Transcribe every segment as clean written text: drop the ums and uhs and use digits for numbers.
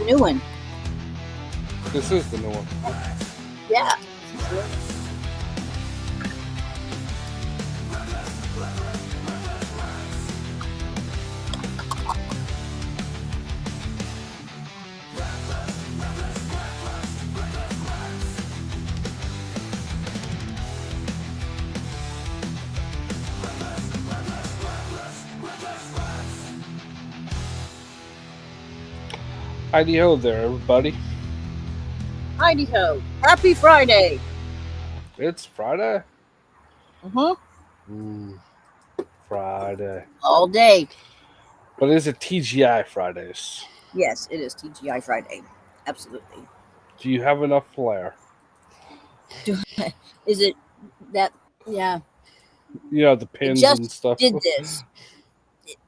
the new one. This is the new one. Yeah. Heidi ho there, everybody. Heidi ho. Happy Friday. It's Friday. Mm-hmm. Friday. All day. But is it TGI Fridays? Yes, it is TGI Friday. Absolutely. Do you have enough flair? Is it that? Yeah. You know, the It pins just and stuff. did this.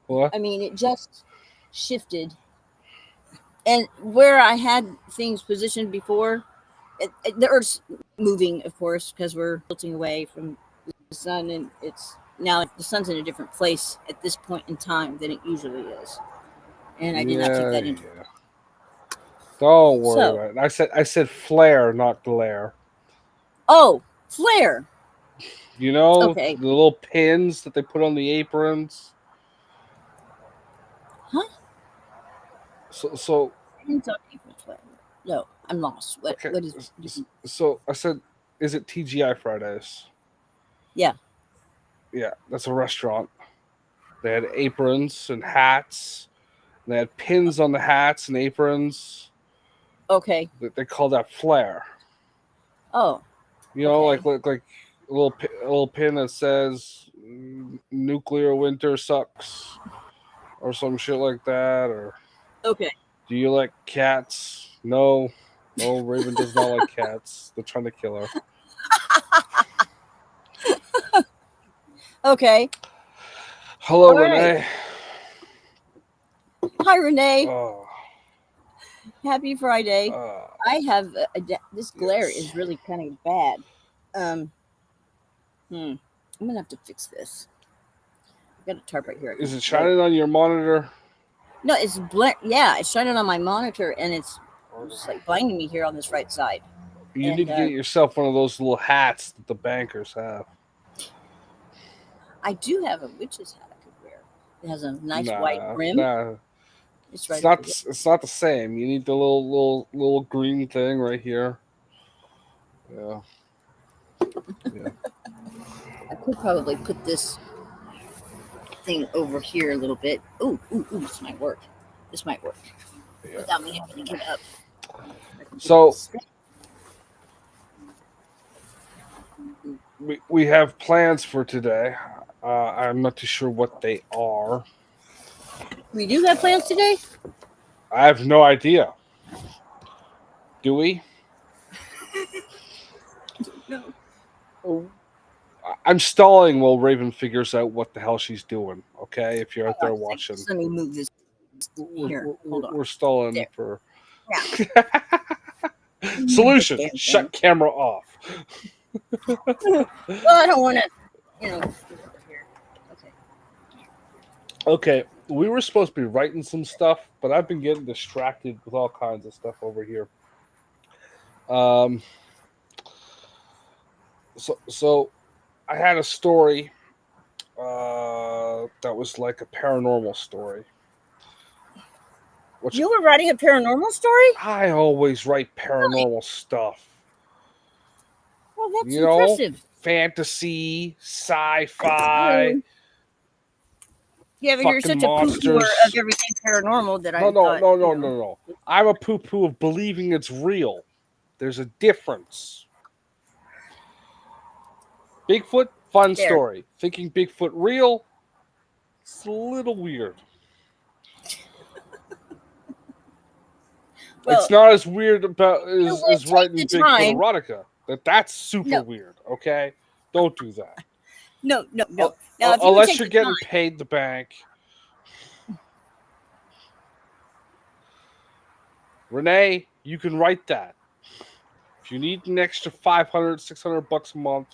What? I mean, it just shifted. And where I had things positioned before, the Earth's moving, of course, because we're tilting away from the sun, and it's now the sun's in a different place at this point in time than it usually is. And I did not take that into account. Don't worry So, about it. I said flare, not glare. oh, flare. You know, Okay. the little pins that they put on the aprons. Huh? So No, I'm lost. okay. What is? So I said, is it TGI Fridays? Yeah. Yeah, that's a restaurant. They had aprons and hats. And they had pins on the hats and aprons. Okay. They call that flare. Oh. You know, Okay. like a little pin that says "nuclear winter sucks" or some shit like that. Or Okay. do you like cats? No, Raven does not like cats. They're trying to kill her. Okay. Hello, All Renee. Right. Hi, Renee. Oh. Happy Friday. I have this glare is really kind of bad. I'm gonna have to fix this. I've got a tarp right here. Is it shining on your monitor? No, it's yeah, it's shining on my monitor, and it's just like blinding me here on this right side. You need to get yourself one of those little hats that the bankers have. I do have a witch's hat I could wear. It has a nice white brim. It's not the same. You need the little green thing right here. Yeah. I could probably put this thing over here a little bit. Ooh, this might work. Yeah. Without me having to get up. So we have plans for today. I'm not too sure what they are. We do have plans today? I have no idea. Do we? No. I'm stalling while Raven figures out what the hell she's doing. Okay, if you're out there watching. Let me move this here. Hold on. We're stalling there. for. Yeah. Solution: shut camera off. Well, I don't want to, Okay, we were supposed to be writing some stuff, but I've been getting distracted with all kinds of stuff over here. So I had a story that was like a paranormal story. You were writing a paranormal story? I always write paranormal stuff. Well, that's impressive. Fantasy, sci-fi. Yeah, but you're such monsters. A poo-pooer of everything paranormal that No. I'm a poo-poo of believing it's real. There's a difference. Bigfoot, fun story. Thinking Bigfoot real, it's a little weird. Well, it's not as weird as writing Bigfoot erotica. That's super weird. Okay, don't do that. No. Now, unless you're getting paid the bank. Renee, you can write that. If you need an extra $500, $600 a month,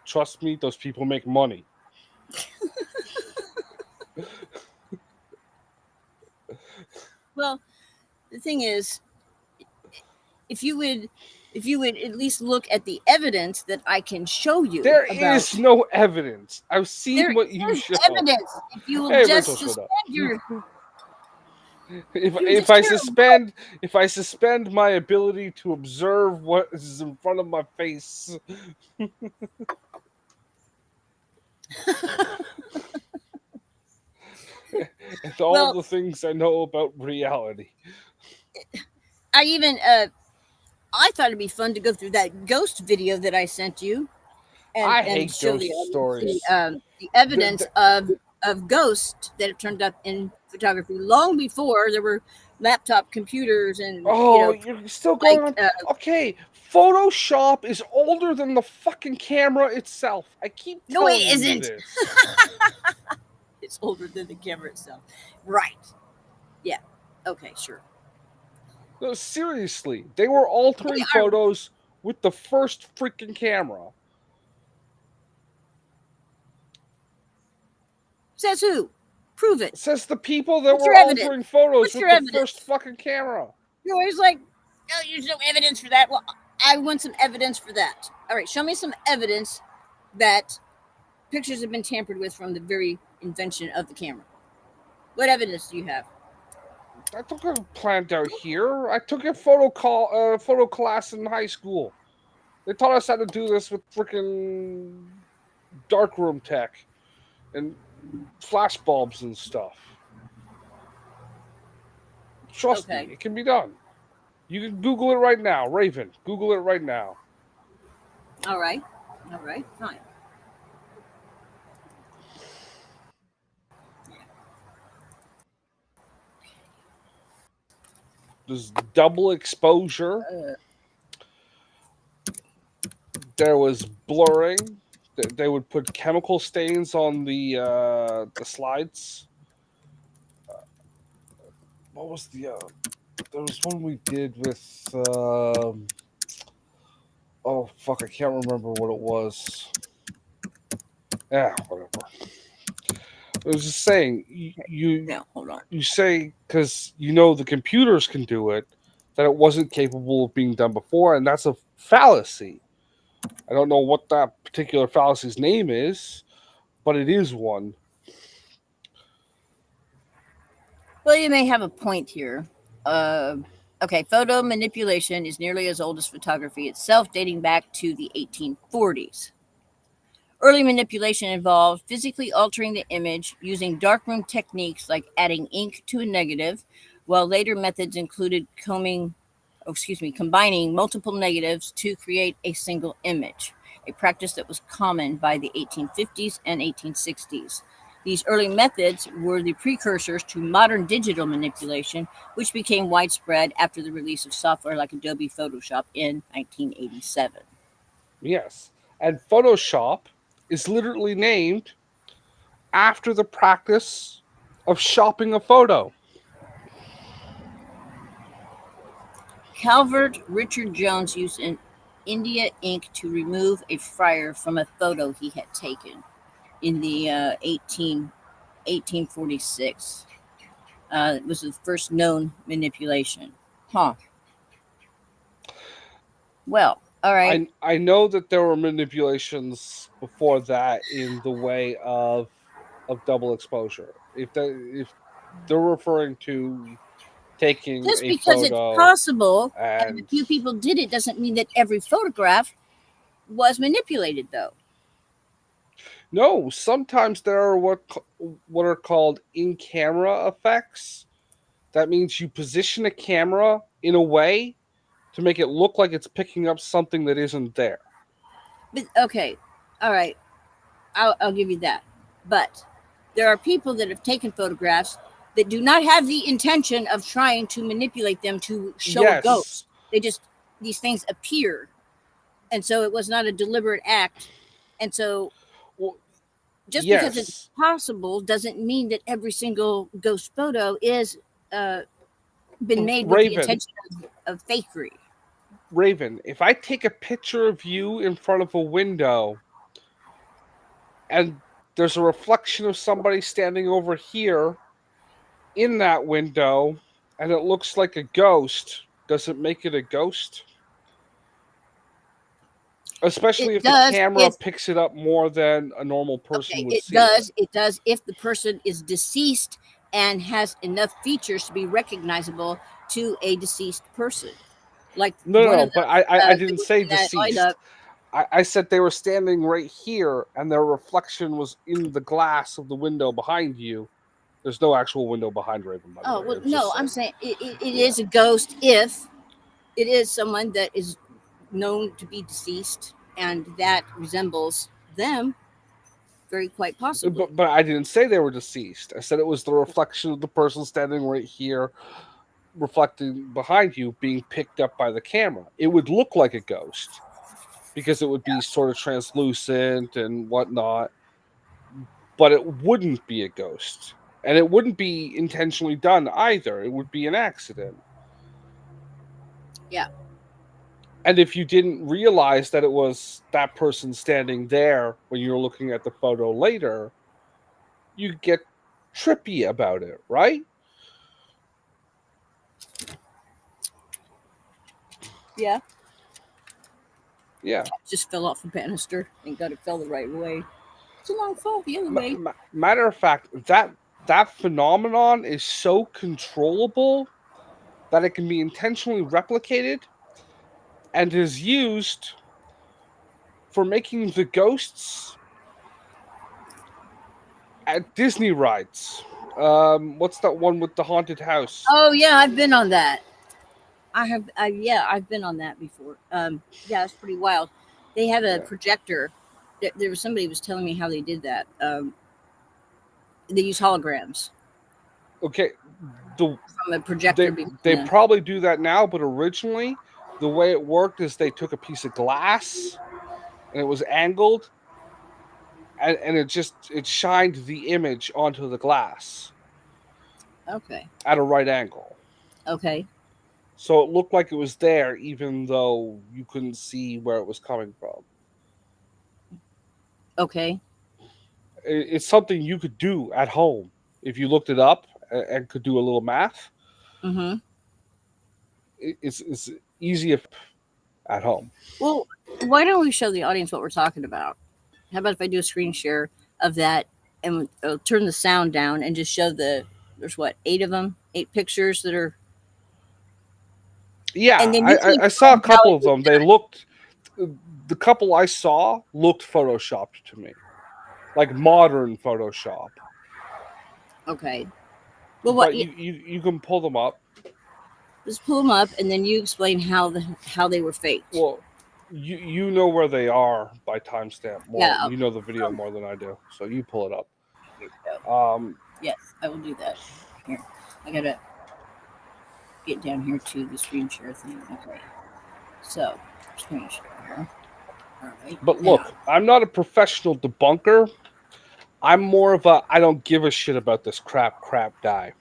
trust me, those people make money. Well, the thing is, if you would at least look at the evidence that I can show you There is about. no evidence. I've seen There what you is show. evidence. If you will Hey, Rachel, just shut up. suspend your, If you if just I hear suspend if I suspend my ability to observe what is in front of my face, and all well, the things I know about reality. I even I thought it'd be fun to go through that ghost video that I sent you I and hate show ghost stories. the The- evidence the- of ghosts that have turned up in photography long before there were laptop computers and oh, you're still going like on. Okay, Photoshop is older than the fucking camera itself. I keep no, it telling you isn't. this. It's older than the camera itself, right? Yeah. Okay, sure. No, seriously, they were They altering are. photos with the first freaking camera. Says who? Prove it. It says the people that What's your were evidence? altering photos What's with your the first evidence? fucking camera. You're always like, oh, there's no evidence for that. Well, I want some evidence for that. All right, show me some evidence that pictures have been tampered with from the very invention of the camera. What evidence do you have? I took a plant out here. I took a photo class in high school. They taught us how to do this with freaking darkroom tech and flash bulbs and stuff. Trust me, Okay. it can be done. You can Google it right now, Raven. Google it right now. All right. All right. Fine. There's double exposure. Uh, There was blurring. They would put chemical stains on the slides. What was there was one we did with oh fuck, I can't remember what it was. Yeah, whatever. I was just saying, now, hold on. you say because you know the computers can do it, that it wasn't capable of being done before, and that's a fallacy. I don't know what that particular fallacy's name is, but it is one. Well, you may have a point here. Uh, okay, photo manipulation is nearly as old as photography itself, dating back to the 1840s. Early manipulation involved physically altering the image using darkroom techniques like adding ink to a negative, while later methods included combining multiple negatives to create a single image, a practice that was common by the 1850s and 1860s. These early methods were the precursors to modern digital manipulation, which became widespread after the release of software like Adobe Photoshop in 1987. Yes, and Photoshop is literally named after the practice of shopping a photo. Calvert Richard Jones used an India ink to remove a friar from a photo he had taken in the 1846. It was the first known manipulation. Huh. Well, all right. I know that there were manipulations before that in the way of double exposure. If they're referring to taking Just a because it's photo possible and a and few people did it doesn't mean that every photograph was manipulated, though. no, sometimes there are what are called in-camera effects. That means you position a camera in a way to make it look like it's picking up something that isn't there. But okay, all right, I'll give you that. But there are people that have taken photographs that do not have the intention of trying to manipulate them to show a Yes. ghost. They just, these things appear. And so it was not a deliberate act. And so Well, just because it's yes. possible doesn't mean that every single ghost photo is uh, been made with the Raven, intention of fakery. Raven, if I take a picture of you in front of a window and there's a reflection of somebody standing over here in that window, and it looks like a ghost, does it make it a ghost? Especially It if the does camera if picks it up more than a normal person okay, would it see it. does. It does if the person is deceased and has enough features to be recognizable to a deceased person. Like No, no, one no. of But I the didn't women say in that deceased. lineup. I said they were standing right here, and their reflection was in the glass of the window behind you. There's no actual window behind Raven, by the Oh way. well, It's just no, I'm saying. saying it Yeah. is a ghost if it is someone that is known to be deceased and that resembles them, very quite possibly. But I didn't say they were deceased. I said it was the reflection of the person standing right here, reflecting behind you, being picked up by the camera. It would look like a ghost because it would be sort of translucent and whatnot, but it wouldn't be a ghost. And it wouldn't be intentionally done either. It would be an accident. Yeah. And if you didn't realize that it was that person standing there when you were looking at the photo later, you get trippy about it, right? Yeah. Yeah. Just fell off the banister. Thank God it fell the right way. It's a long fall the other way. Matter of fact, that phenomenon is so controllable that it can be intentionally replicated and is used for making the ghosts at Disney rides. What's that one with the haunted house? Oh yeah, I've been on that. Yeah, I've been on that before. Yeah, it's pretty wild. They have a Yeah. projector. There was somebody was telling me how they did that. They use holograms Okay. The from a projector they behind they the. probably do that now, but originally the way it worked is they took a piece of glass and it was angled and it shined the image onto the glass Okay. at a right angle. Okay. So it looked like it was there even though you couldn't see where it was coming from. Okay. It's something you could do at home if you looked it up and could do a little math. Mm-hmm. It's easy at home. Well, why don't we show the audience what we're talking about? How about if I do a screen share of that and turn the sound down and just show there's what, 8 of them, 8 pictures that are, Yeah, and then you can I saw a explain how couple it of was them. They looked the couple I saw looked photoshopped to me, like modern Photoshop. done. Okay. Well, what? But Yeah, you can pull them up. just pull them up and then you explain how they were faked. Well, you know where they are by timestamp more. Yeah. You know the video Um, more than I do, so you pull it up. here we go. Um, Yes, I will do that. Here, I gotta get down here to the screen share thing. Okay. So, screen share here. All right. but Now. look, I'm not a professional debunker. I'm more of a I don't give a shit about this crap guy.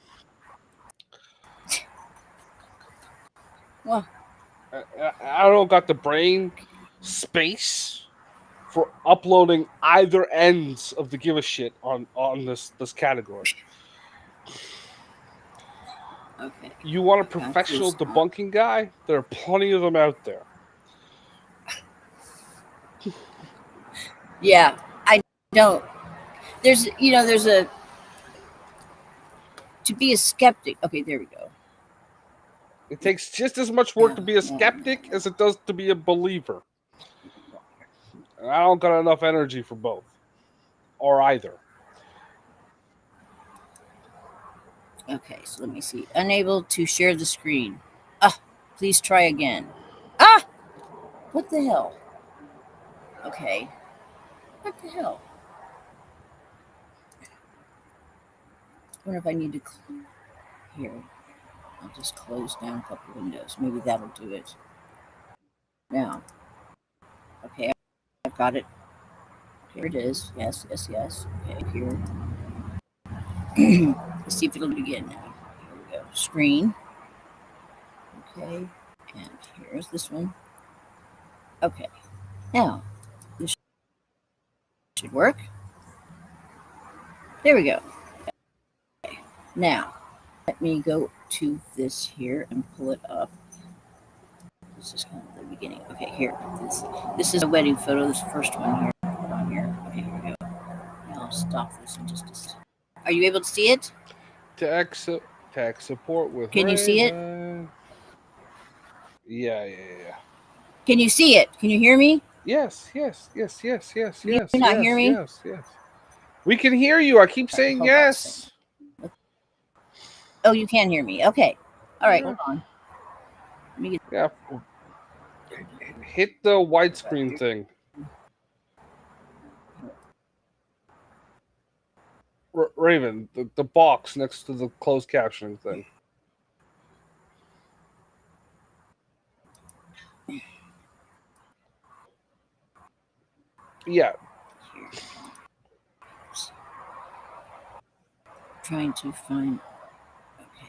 Well, I don't got the brain space for uploading either ends of the give a shit on this category. okay. You want a I've got professional this on. debunking guy? There are plenty of them out there. Yeah, I don't. There's a to be a skeptic. Okay, there we go. It takes just as much work Yeah, to be a yeah, skeptic as it does to be a believer. yeah. And I don't got enough energy for both or either. Okay, so let me see. Unable to share the screen. Ah, please try again. Ah, what the hell? Okay, what the hell? I wonder if I need to here. I'll just close down a couple windows. Maybe that'll do it. Now, okay, I've got it. Here it is. Yes, yes, yes. Okay, here. Let's see if it'll do it again now. Here we go. Screen. Okay, and here's this one. Okay, now this should work. There we go. Okay. Now, let me go to this here and pull it up. This is kind of the beginning. Okay, here. This is a wedding photo. This first one here. On here. Okay, here we go. Now I'll stop this in just a second. Are you able to see it? Tech support with Can you see it? Raven. Yeah. Can you see it? Can you hear me? Yes. Can you not hear me? Yes. We can hear you. I keep saying Hold on a second. yes. Oh, you can hear me. Okay. All right. Yeah. Hold on. Let me get Yeah. Hit the widescreen thing. Raven, the box next to the closed captioning thing. Yeah. trying to find. Okay.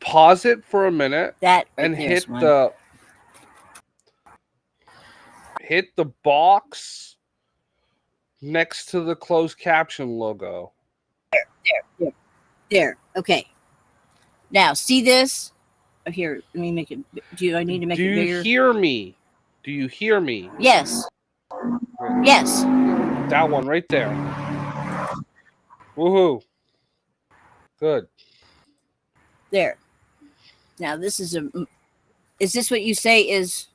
Pause it for a minute That right and there's hit one. the box next to the closed caption logo. There. Okay. Now see this. Oh, here, let me make it. Do I need to make it bigger? Do you hear me? Yes. Yes. That one right there. Woohoo. Good. There. Now this is a. Is this what you say is?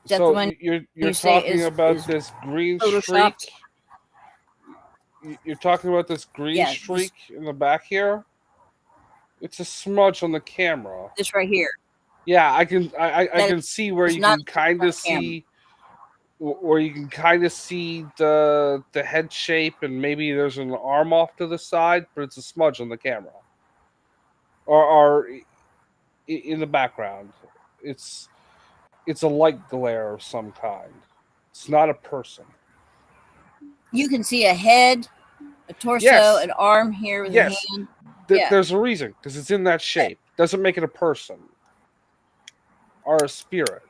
That So the one you're talking about this green streak. You're talking about this green streak in the back here. It's a smudge on the camera. This right here. Yeah, I can see where you can kind of see the head shape, and maybe there's an arm off to the side, but it's a smudge on the camera or in the background. It's a light glare of some kind. It's not a person. You can see a head, a torso, an arm here with a hand. There's a reason, because it's in that shape. Doesn't make it a person or a spirit.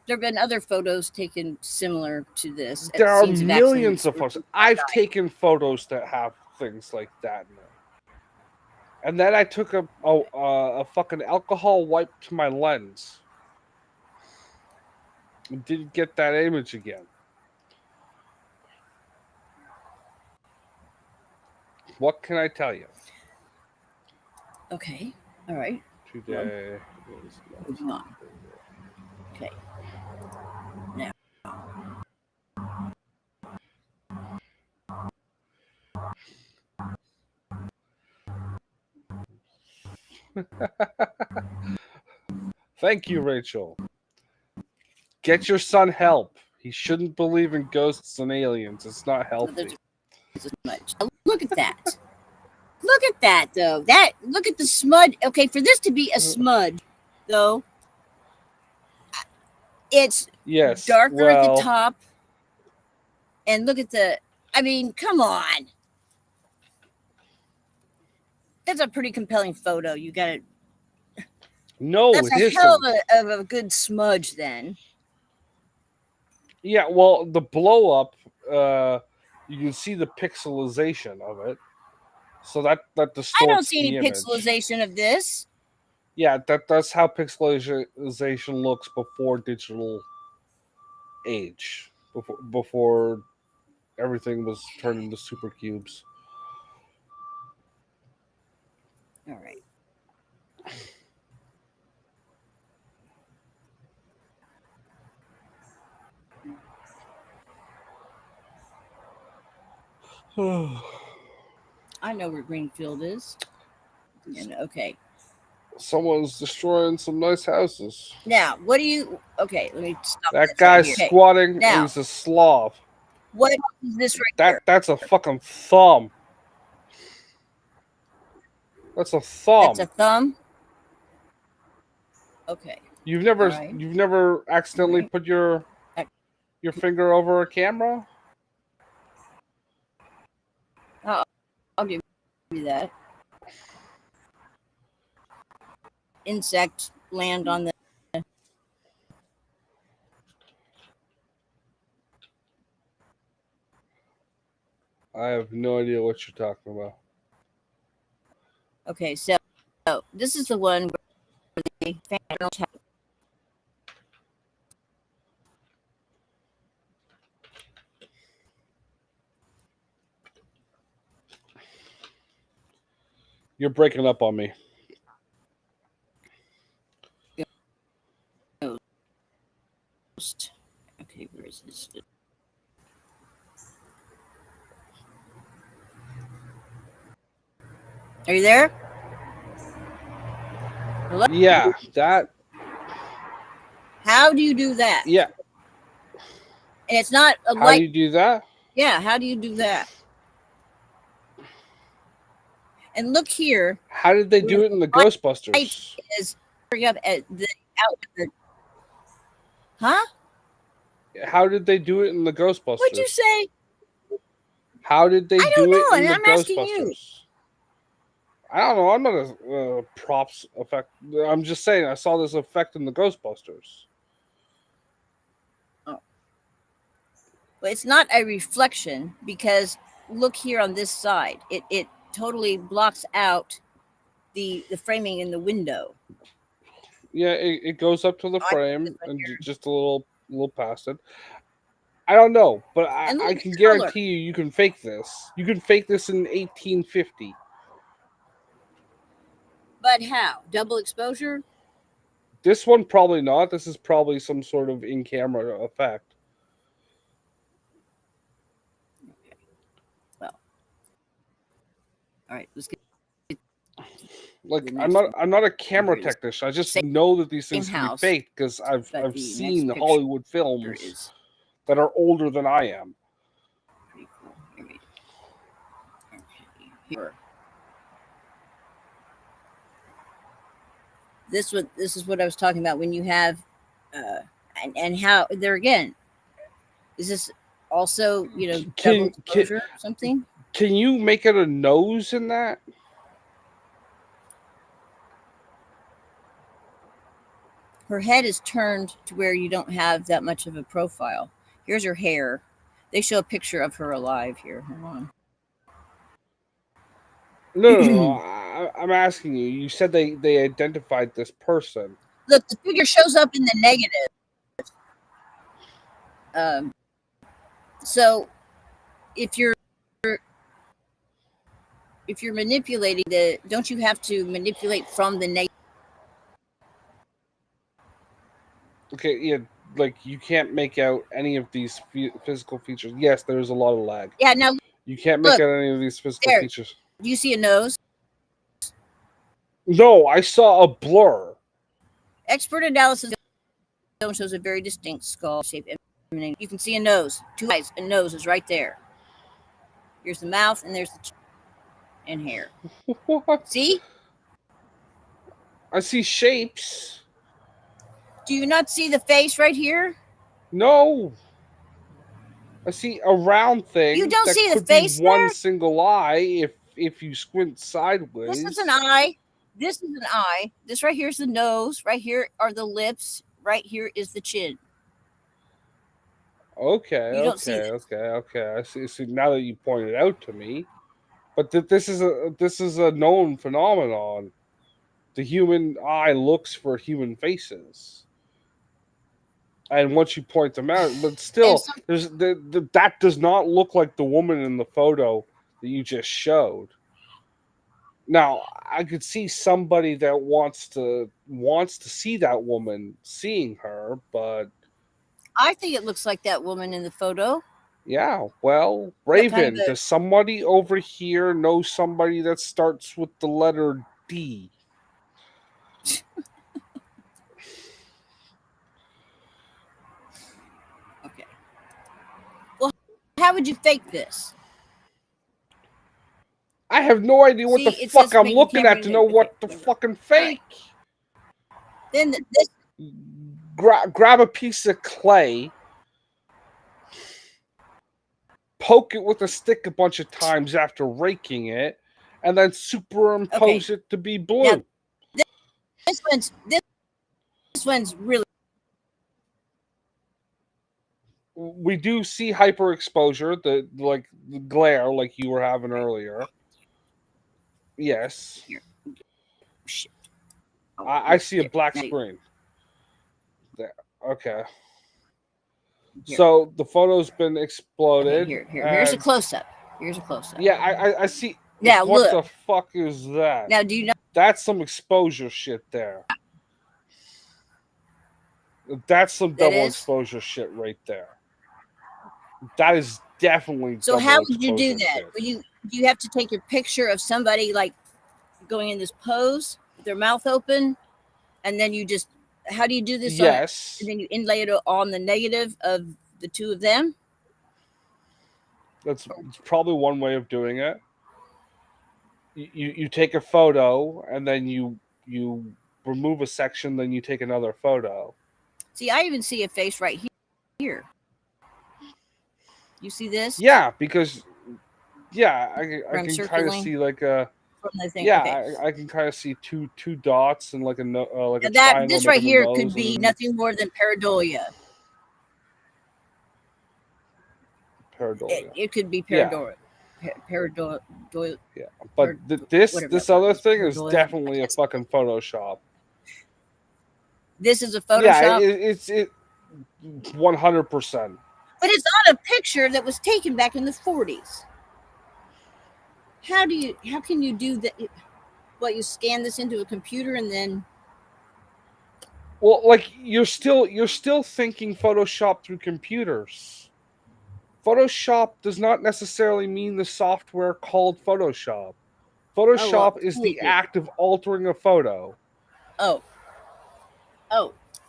There have been other photos taken similar to this. There are millions of photos. I've taken photos that have things like that in them. And then I took a fucking alcohol wipe to my lens. And didn't get that image again. What can I tell you? Okay. All right. Today is not. Okay. Now. Thank you, Rachel. Get your son help. He shouldn't believe in ghosts and aliens. It's not healthy. Look at that. Look at that, though. Look at the smudge. Okay, for this to be a smudge, though, it's darker at the top. And look at I mean, come on. That's a pretty compelling photo. You got it. No, that's a hell of a good smudge, then. Yeah, well, the blow up, you can see the pixelization of it. So that distorts the image. I don't see any pixelization of this. Yeah, that's how pixelization looks before digital age. Before everything was turned into super cubes. All right. I know where Greenfield is. And okay. Someone's destroying some nice houses. Now, what do you? Okay, let me stop. That guy's right squatting. Now, and he's a Slav. What is this right here? That's a fucking thumb. That's a thumb. That's a thumb. Okay. You've never accidentally put your finger over a camera? I'll give you that. insect land on the. I have no idea what you're talking about. Okay, so this is the one where the animals have. You're breaking up on me. Okay, where is this? Are you there? Hello? Yeah, that. How do you do that? Yeah. And it's not a How do light. you do that? Yeah, how do you do that? And look here. How did they do it in the Light Ghostbusters? is up at the outlet. Huh? How did they do it in the What'd you Ghostbusters? say? How did they I don't do it know, in and the I'm asking you. Ghostbusters? I don't know. I'm not a props effect. I'm just saying I saw this effect in the Ghostbusters. Oh. But it's not a reflection because look here on this side. It totally blocks out the framing in the window. Yeah, it goes up to the Oh, I see frame this one and here. just a little past it. I don't know, but And look I at can the color. guarantee you can fake this. You can fake this in 1850. But how? Double exposure? This one probably not. This is probably some sort of in-camera effect. Okay. Well. All right, let's get Like the I'm next not one. I'm not a camera Here it is. technician. I just Same know that these things can be house, faked because I've but the seen next picture Hollywood films is that are older than I am. pretty cool. Here we go. Okay. Here. This is what I was talking about when you have uh and how there again is this also double Can can exposure or something. can you make it a nose in that? Her head is turned to where you don't have that much of a profile. Here's her hair. They show a picture of her alive here. Hold No. on. I'm asking you. You said they identified this person. Look, the figure shows up in the negative. um, so if you're manipulating the, don't you have to manipulate from the negative? Okay, yeah, like you can't make out any of these physical features. Yes, there's a lot of lag. Yeah, now You can't make look out any of these physical there. features. Do you see a nose? No, I saw a blur. Expert analysis shows a very distinct skull shape. You can see a nose, two eyes, a nose is right there. Here's the mouth, and there's the chin and hair. What? See? I see shapes. Do you not see the face right here? No. I see a round You thing don't that see the could be face one there? single eye if you squint sideways. This is an eye. This is an eye. This right here is the nose. Right here are the lips. Right here is the chin. Okay, You don't see okay, this. okay, okay. I see. See now that you pointed out to me, but this is a known phenomenon. The human eye looks for human faces, and once you point them out, but And still, some, there's that does not look like the woman in the photo that you just showed. Now, I could see somebody that wants to see that woman seeing her, but I think it looks like that woman in the photo. yeah, well, Got kind of Raven, does somebody over here know somebody that starts with the letter D? okay. Well, how would you fake this? I have no idea what the See, it fuck says I'm making looking camera at to know image. Okay, what the whatever. fucking All right. fake. Then this. Grab a piece of clay, poke it with a stick a bunch of times after raking it, and then Okay. superimpose it to be Now blue. this one's really. We do see hyper exposure, the glare like you were having earlier. Yes. Here. Shit. Oh, I see a black there. screen. There. Okay. Here. So the photo's been Okay, exploded. here's a close up. Here's a close up. Yeah, I see. Now What look. the fuck is that? Now do you know? That's some exposure shit there. That's some double exposure shit right there. That is definitely So double how would you do exposure that? shit. Do you have to take a picture of somebody like going in this pose with their mouth open, and then you just how do you do this? Yes. And then you inlay it on the negative of the two of them. That's probably one way of doing it. You take a photo and then you remove a section, then you take another photo. See, I even see a face right here. You see this? Yeah, because I can kind of see like a I can kind of see two dots and like a triangle. This right here could be nothing more than pareidolia. Pareidolia. It could be pareidolia. Pareidolia. Yeah, but this other thing is definitely a fucking Photoshop. This is a Photoshop. Yeah, it's 100%. But it's not a picture that was taken back in the 40s. How can you do that? What, you scan this into a computer and then? Well, like you're still thinking Photoshop through computers. Photoshop does not necessarily mean the software called Photoshop. Photoshop is the act of altering a photo. Oh,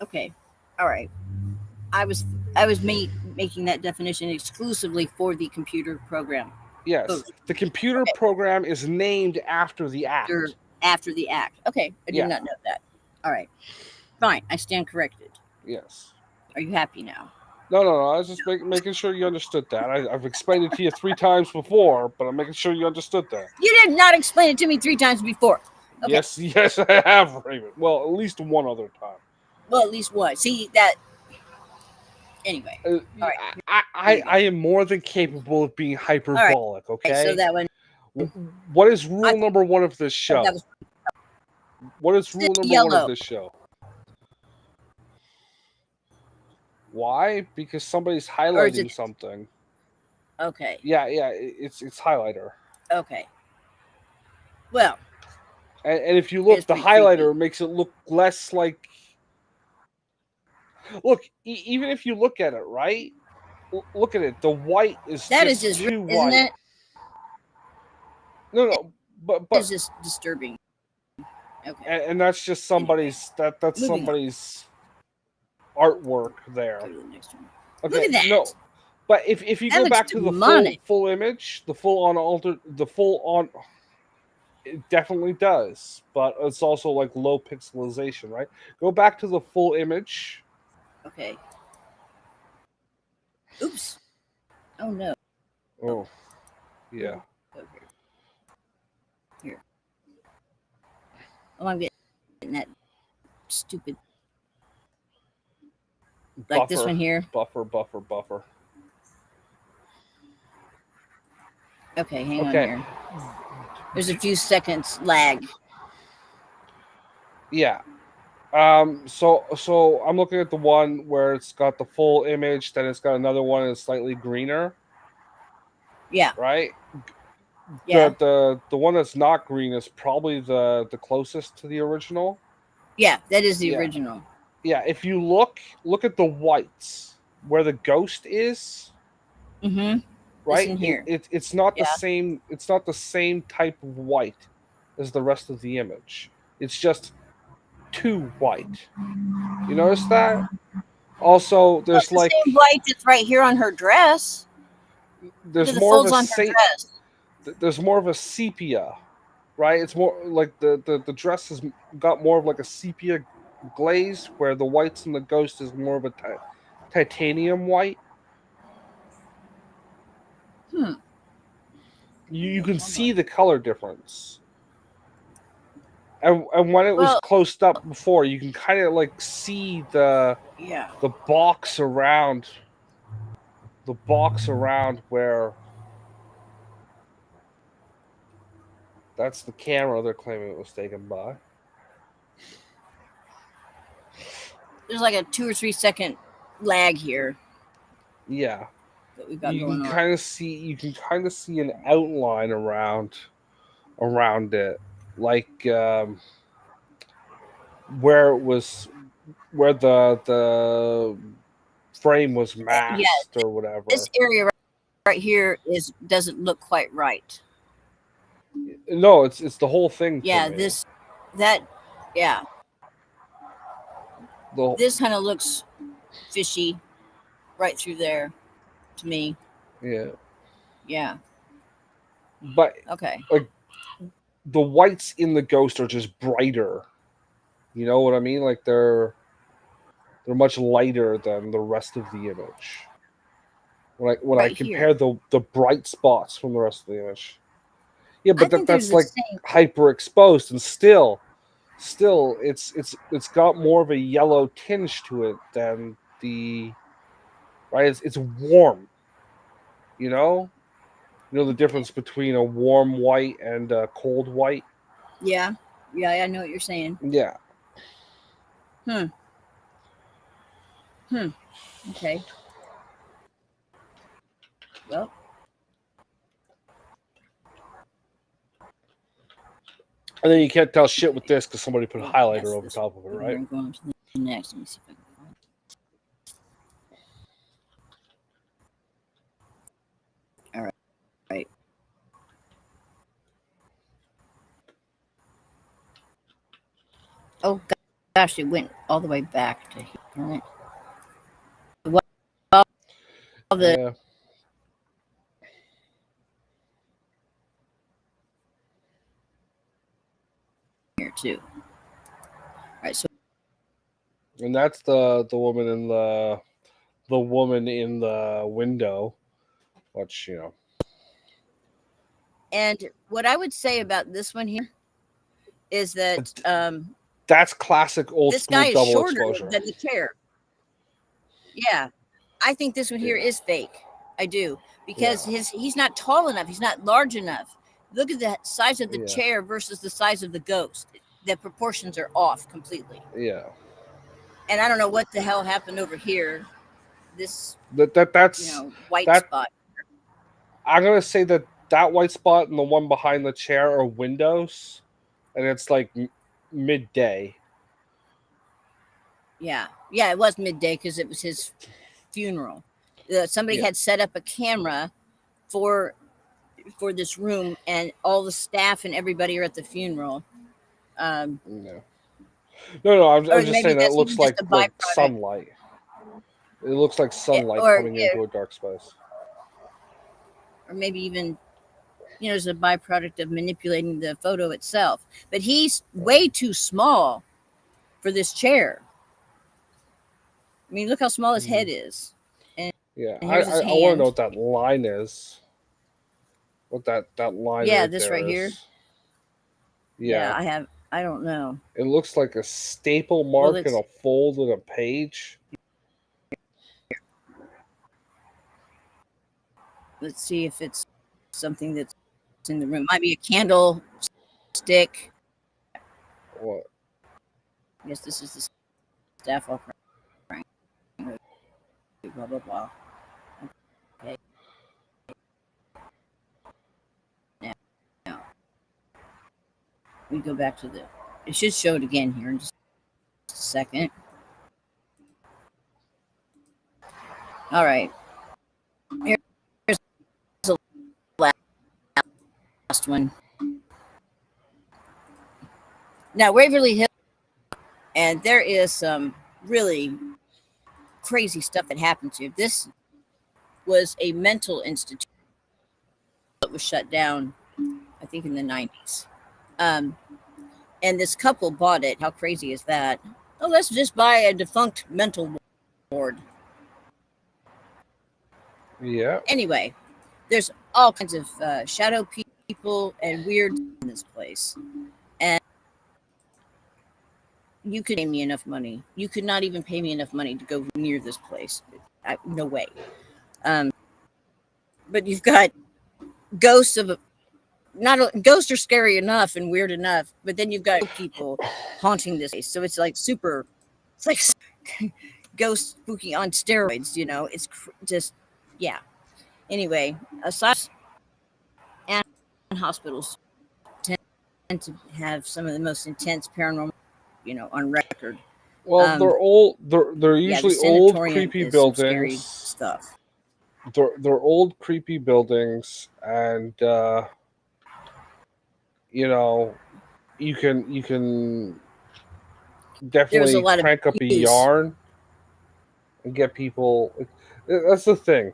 okay, all right. I was making that definition exclusively for the computer program. Yes, the computer program is named after the act. After the act. Okay, I did not know that. All right, fine. I stand corrected. Yes. Are you happy now? No. I was just making sure you understood that. I've explained it to you 3 times before, but I'm making sure you understood that. You did not explain it to me 3 times before. Okay. Yes, I have, Raven. Well, at least one other time. Well, at least one. See that. Anyway, all right. I am more than capable of being hyperbolic. Right. Okay. So that one. What is rule number 1 of this show? What is rule number 1 of this show? Why? Because somebody's highlighting something. Okay. Yeah. It's highlighter. Okay. Well. And if you look, the highlighter makes it look less like. Look, even if you look at it, right? Look at it. The white is just too white, isn't it? No, but it's just disturbing. Okay. And that's just somebody's that's somebody's artwork there. Go to the next one. Okay, look at that. No, but if you go back to the full image, the full on, it definitely does, but it's also like low pixelization, right? Go back to the full image. Okay. Oops. Oh no. Oh. Yeah. Okay. Here. Oh, I'm getting that stupid. Like this one here. Buffer. Okay, hang on here. There's a few seconds lag. Yeah. So I'm looking at the one where it's got the full image, then it's got another one that's slightly greener. Yeah. Right? Yeah. The one that's not green is probably the closest to the original. Yeah, that is the original. Yeah, if you look at the whites where the ghost is. Mm-hmm. Right? In here. It's not the same. It's not the same type of white as the rest of the image. It's just too white. You notice that? Also, there's the same white that's right here on her dress. There's more of a there's more of a sepia, right? It's more like the dress has got more of like a sepia glaze, where the whites in the ghost is more of a titanium white. You can see the color difference. And when it was Well, closed up before, you can kind of like see the yeah. box around where that's the camera they're claiming it was taken by. There's like a 2 or 3 second lag here Yeah, that we've got you can going on. kind of see an outline around it, like where it was where the frame was Yeah, masked or this whatever. area right here doesn't look quite right. No, it's the whole thing to Yeah, me. that yeah, The this kind of looks fishy right through there to me. Yeah, Yeah. but Okay. like the whites in the ghost are just brighter. You know what I mean? Like they're much lighter than the rest of the image. When I Right here. compare the bright spots from the rest of the image. Yeah, I but think there's that's the like same. hyper exposed, and still it's got more of a yellow tinge to it than the right. It's warm. You know, the difference between a warm white and a cold white. Yeah. Yeah, I know what you're saying. Yeah, Hmm. Hmm. Okay. Well, and then you can't tell shit with this because somebody put a we'll highlighter pass over this top of it, one here right? and go on to the next. Let me see if I can find it. All right. Right. Oh gosh, it went all the way back to here. All right. Well, the Yeah, here too. All right. So and that's the woman in the window, which and what I would say about this one here is that that's classic old this school guy is double shorter exposure. than the chair. Yeah, I think this one here Yeah, is fake. I do yeah, because he's not tall enough. He's not large enough. Look at the size of the yeah, chair versus the size of the ghost. The proportions are off completely. yeah. And I don't know what the hell happened over here. This That's white that. spot. I'm gonna say that white spot and the one behind the chair are windows, and it's like midday. Yeah, yeah, it was midday because it was his funeral. Somebody Yeah, had set up a camera for this room, and all the staff and everybody are at the funeral. Um, no, no. I'm or just maybe saying that it that's looks even just a like byproduct. sunlight. It looks like Yeah, sunlight coming yeah, into a dark space. or maybe even as a byproduct of manipulating the photo itself. But he's way too small for this chair. I mean, look how small his head Mhm. is, and, Yeah, and I here's I, his I want to know hand. what that line is. What that line Yeah, right this right there here. is. Yeah, Yeah, I don't know. it looks like a staple Well, mark and a fold in a page. let's see if it's something that's in the room. Might be a candle stick. What? I guess this is the staff all crying. Blah blah blah. Okay. Now, now we go back to the. It should show it again here in just a second. All right. Here's the last one. Now Waverly Hill, and there is some really crazy stuff that happens here. This was a mental institution that was shut down, I think, in the 90s. Um, and this couple bought it. How crazy is that? Oh, let's just buy a defunct mental ward. Yeah. Anyway, there's all kinds of shadow people and weird in this place. And you could pay me enough money. You could not even pay me enough money to go near this place. No way. Um, but you've got ghosts of not ghosts are scary enough and weird enough, but then you've got people haunting this place. So it's like super. It's like ghost spooky on steroids. It's just yeah. Anyway, aside and hospitals tend to have some of the most intense paranormal, on record. Well, they're old. They're Yeah, the usually old, sanatorium creepy is some scary buildings. stuff. They're old, creepy buildings, and you know, you can There was a definitely lot of crank up a use. yarn and get people. That's the thing.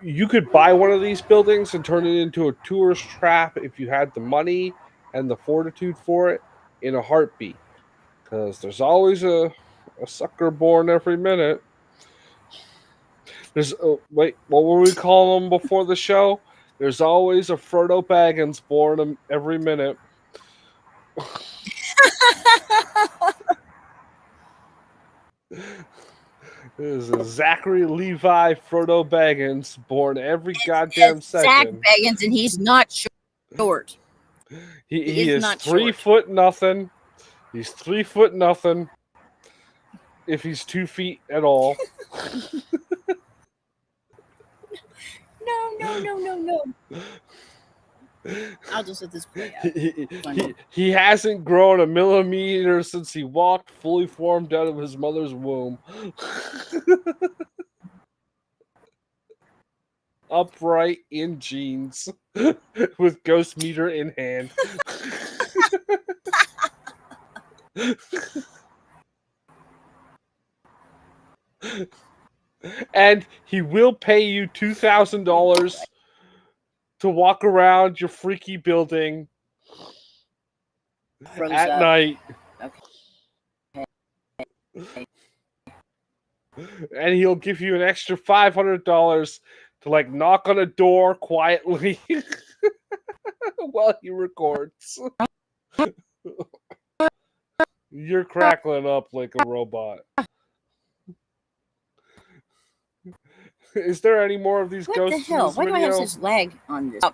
You could buy one of these buildings and turn it into a tourist trap if you had the money and the fortitude for it in a heartbeat. Because there's always a sucker born every minute. There's wait, what were we calling them before the show? There's always a Frodo Baggins born every minute. There's a Zachary Levi Frodo Baggins born every goddamn Zach second. Baggins, and he's not short. He is is not 3 short. foot nothing. He's 3 foot nothing. If he's 2 feet at all. No. I'll just let this play out. He hasn't grown a millimeter since he walked fully formed out of his mother's womb. Upright in jeans with ghost meter in hand. And he will pay you $2,000 to walk around your freaky building at night. Okay. And he'll give you an extra $500 to like knock on a door quietly while he records. You're crackling up like a robot. Is there any more of these ghosts? What the hell? In this Why do I video? have such lag on this? Oh.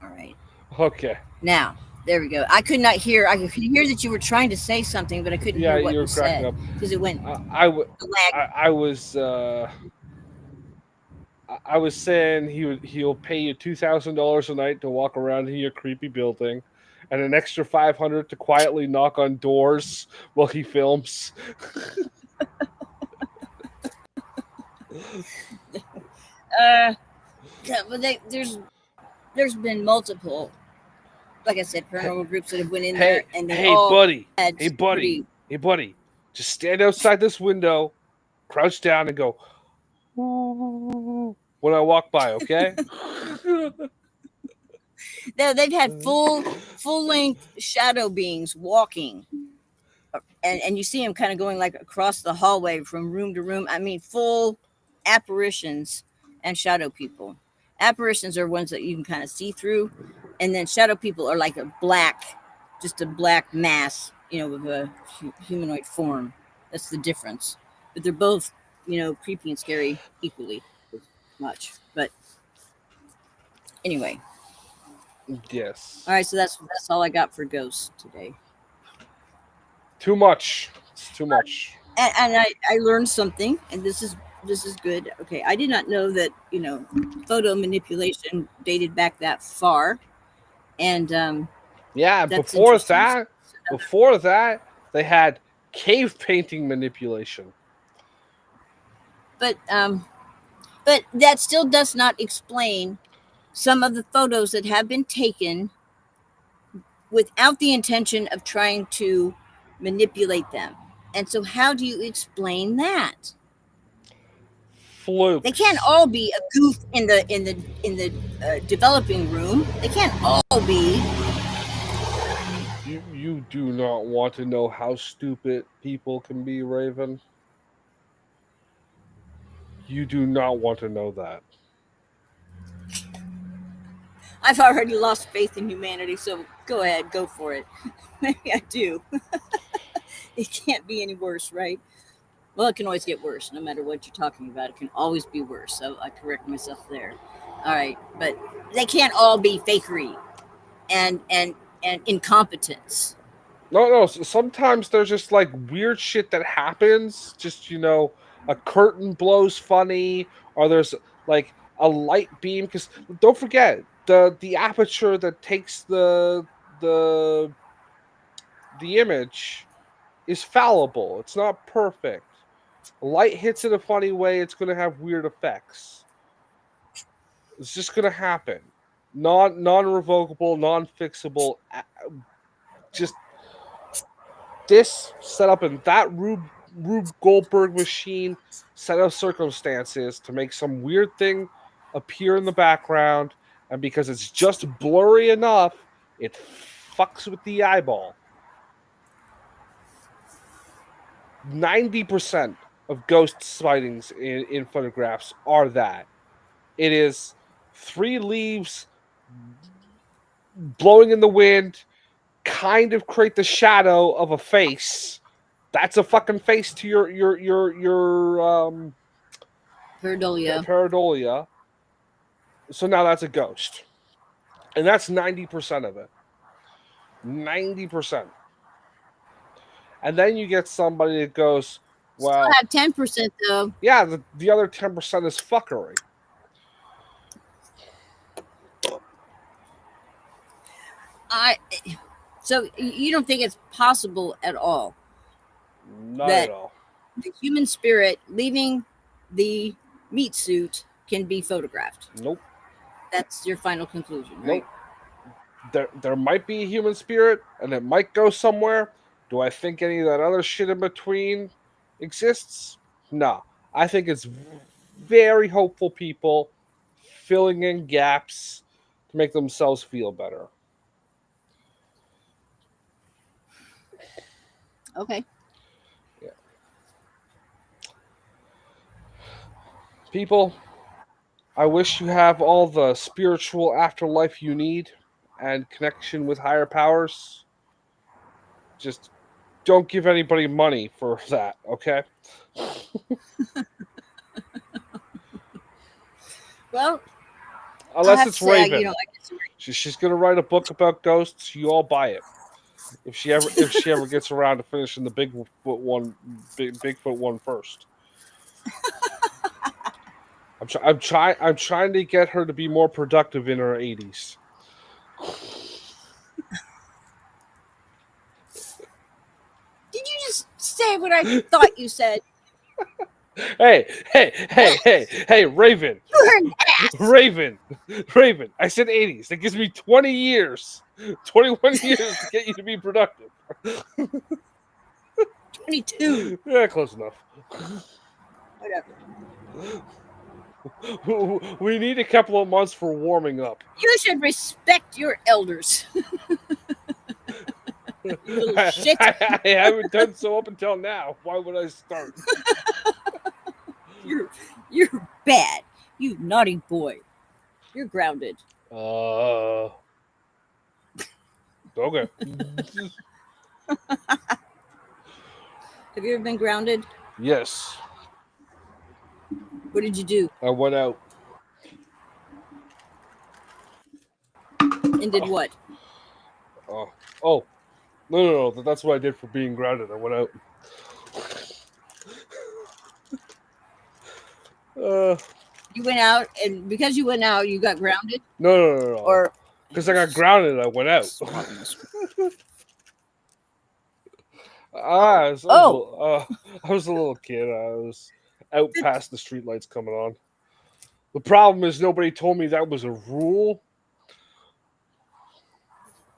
All right. Okay. Now, there we go. I could not hear. I could hear that you were trying to say something, but I couldn't hear what you were you cracking said up because it went. I was saying he'll pay you $2,000 a night to walk around in your creepy building, and an extra $500 to quietly knock on doors while he films. Yeah, but there's been multiple, like I said, paranormal groups that have went in there and they all buddy, had hey buddy, just stand outside this window, crouch down, and go when I walk by, okay? They've had full length shadow beings walking, and you see them kind of going like across the hallway from room to room. I mean, full apparitions and shadow people. Apparitions are ones that you can kind of see through, and then shadow people are like just a black mass, with a humanoid form. That's the difference. But they're both, creepy and scary equally much. But anyway. Yes. All right, so that's all I got for ghosts today. Too much. It's too much. And I learned something, and this is good. Okay, I did not know that photo manipulation dated back that far, and yeah. That's before that, they had cave painting manipulation. But that still does not explain some of the photos that have been taken without the intention of trying to manipulate them. And so, how do you explain that? Flukes. They can't all be a goof in the developing room. They can't all be. You do not want to know how stupid people can be, Raven. You do not want to know that. I've already lost faith in humanity, so Go ahead, go for it. Maybe I do. It can't be any worse, right? Well, it can always get worse. No matter what you're talking about, it can always be worse. So I correct myself there. All right, but they can't all be fakery and incompetence. No, no. Sometimes there's just like weird shit that happens. Just a curtain blows funny, or there's like a light beam. Because don't forget the aperture that takes the the image is fallible. It's not perfect. Light hits in a funny way. It's going to have weird effects. It's just going to happen. Non-revocable, non-fixable. Just this set up in that Rube Goldberg machine set of circumstances to make some weird thing appear in the background, and because it's just blurry enough, it fucks with the eyeball. 90% of ghost sightings in photographs are that. It is 3 leaves blowing in the wind, kind of create the shadow of a face. That's a fucking face to your Pareidolia. pareidolia. So now that's a ghost, and that's 90% of it. 90%, and then you get somebody that goes, Still "Well, have 10% though. yeah, the other 10% is fuckery." I so you don't think it's possible at all Not at that all. the human spirit leaving the meat suit can be photographed? Nope. That's your final conclusion, right? Nope. There might be a human spirit, and it might go somewhere. Do I think any of that other shit in between exists? No. I think it's very hopeful people filling in gaps to make themselves feel better. Okay. Yeah. People, I wish you have all the spiritual afterlife you need and connection with higher powers. Just don't give anybody money for that, okay? Well, I Unless have to it's say, Raven. I disagree. She's gonna write a book about ghosts. You all buy it if she ever gets around to finishing the Bigfoot one first. I'm trying to get her to be more productive in her 80s. Did you just say what I thought you said? Hey, Raven, You're an ass. Raven, Raven. I said 80s. That gives me 20 years, 21 years to get you to be productive. 22. Yeah, close enough. Whatever. We need a couple of months for warming up. You should respect your elders. You little shit. I haven't done so up until now. Why would I start? You're bad. You naughty boy. You're grounded. Okay. Have you ever been grounded? Yes, What did you do? I went out. And did what? Oh, no. That's what I did for being grounded. I went out. You went out, and because you went out, you got grounded? No. Or Because I got grounded, I went out. I was a little kid. I was out past the streetlights coming on. The problem is nobody told me that was a rule.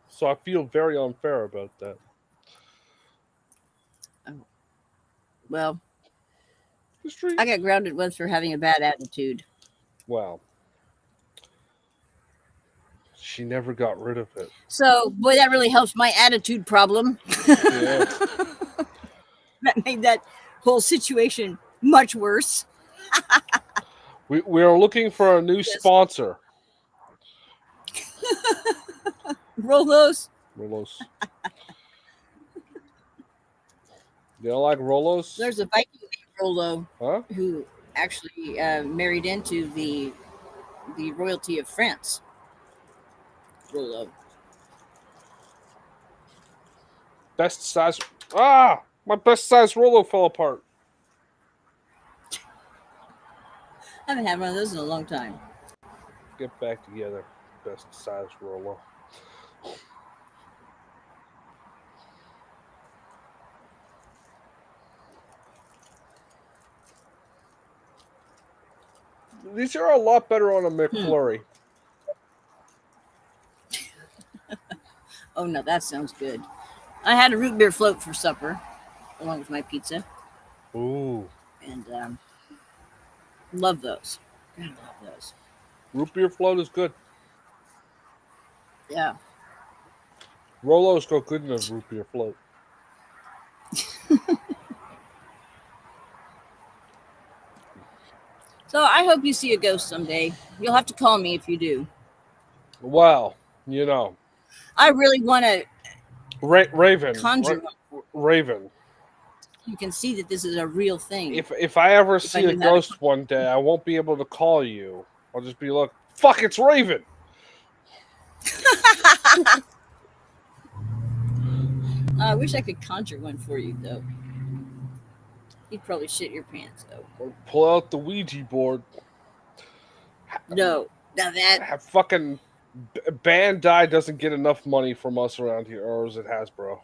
So I feel very unfair about that. well, The street. I got grounded once for having a bad attitude. Wow. She never got rid of it. So, boy, that really helps my attitude problem. Yeah. That made that whole situation much worse. We are looking for a new sponsor. Roll those. Rolos. You don't like Rolos? There's a Viking named Rollo Huh? who actually married into the royalty of France. Rollo. Best size. Ah! My best size Rolo fell apart. I haven't had one of those in a long time. Get back together. Best size Rolo. These are a lot better on a McFlurry. Oh no, that sounds good. I had a root beer float for supper, along with my pizza, Ooh. and love those. God, I love those. Root beer float is good. Yeah. Rolos go good in a root beer float. So I hope you see a ghost someday. You'll have to call me if you do. Well, you know. I really want to Raven. conjure one. Raven. You can see that this is a real thing. If I ever If I see a knew how to. ghost one day, I won't be able to call you. I'll just be like, fuck, it's Raven. I wish I could conjure one for you, though. You'd probably shit your pants, though. Or pull out the Ouija board. No, now that Have fucking Bandai doesn't get enough money from us around here, or is it Hasbro?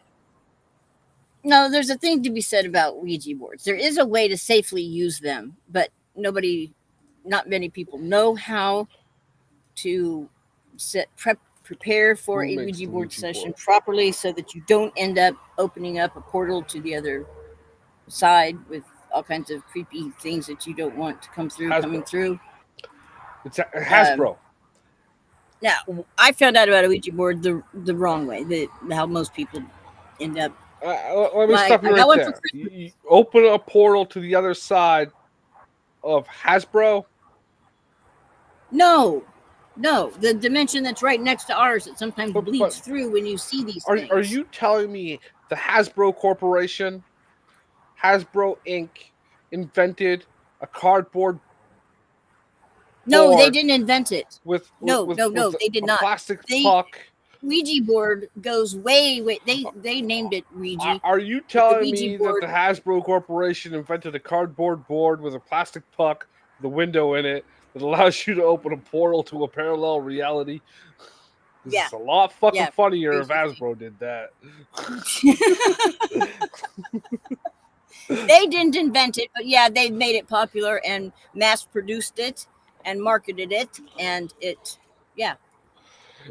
no, there's a thing to be said about Ouija boards. There is a way to safely use them, but not many people know how to prepare for Who a makes Ouija the board Ouija session board? properly, so that you don't end up opening up a portal to the other side with all kinds of creepy things that you don't want to coming through. It's Hasbro. Now, I found out about a Ouija board the wrong way. How most people end up. Let me stop you I got right one there. for Christmas. You open a portal to the other side of Hasbro. No, the dimension that's right next to ours that sometimes But bleeds through when you see these are things. you telling me the Hasbro Corporation, Hasbro Inc., invented a cardboard No, they board didn't invent it. with No, they did a not. plastic They puck? Ouija board goes way. They named it Ouija, Are you but the telling Ouija me that board. the Hasbro Corporation invented a cardboard board with a plastic puck, with a window in it, that allows you to open a portal to a parallel reality? This Yeah, is a lot fucking yeah, funnier if basically. Hasbro did that. They didn't invent it, but yeah, they made it popular and mass produced it and marketed it, and yeah,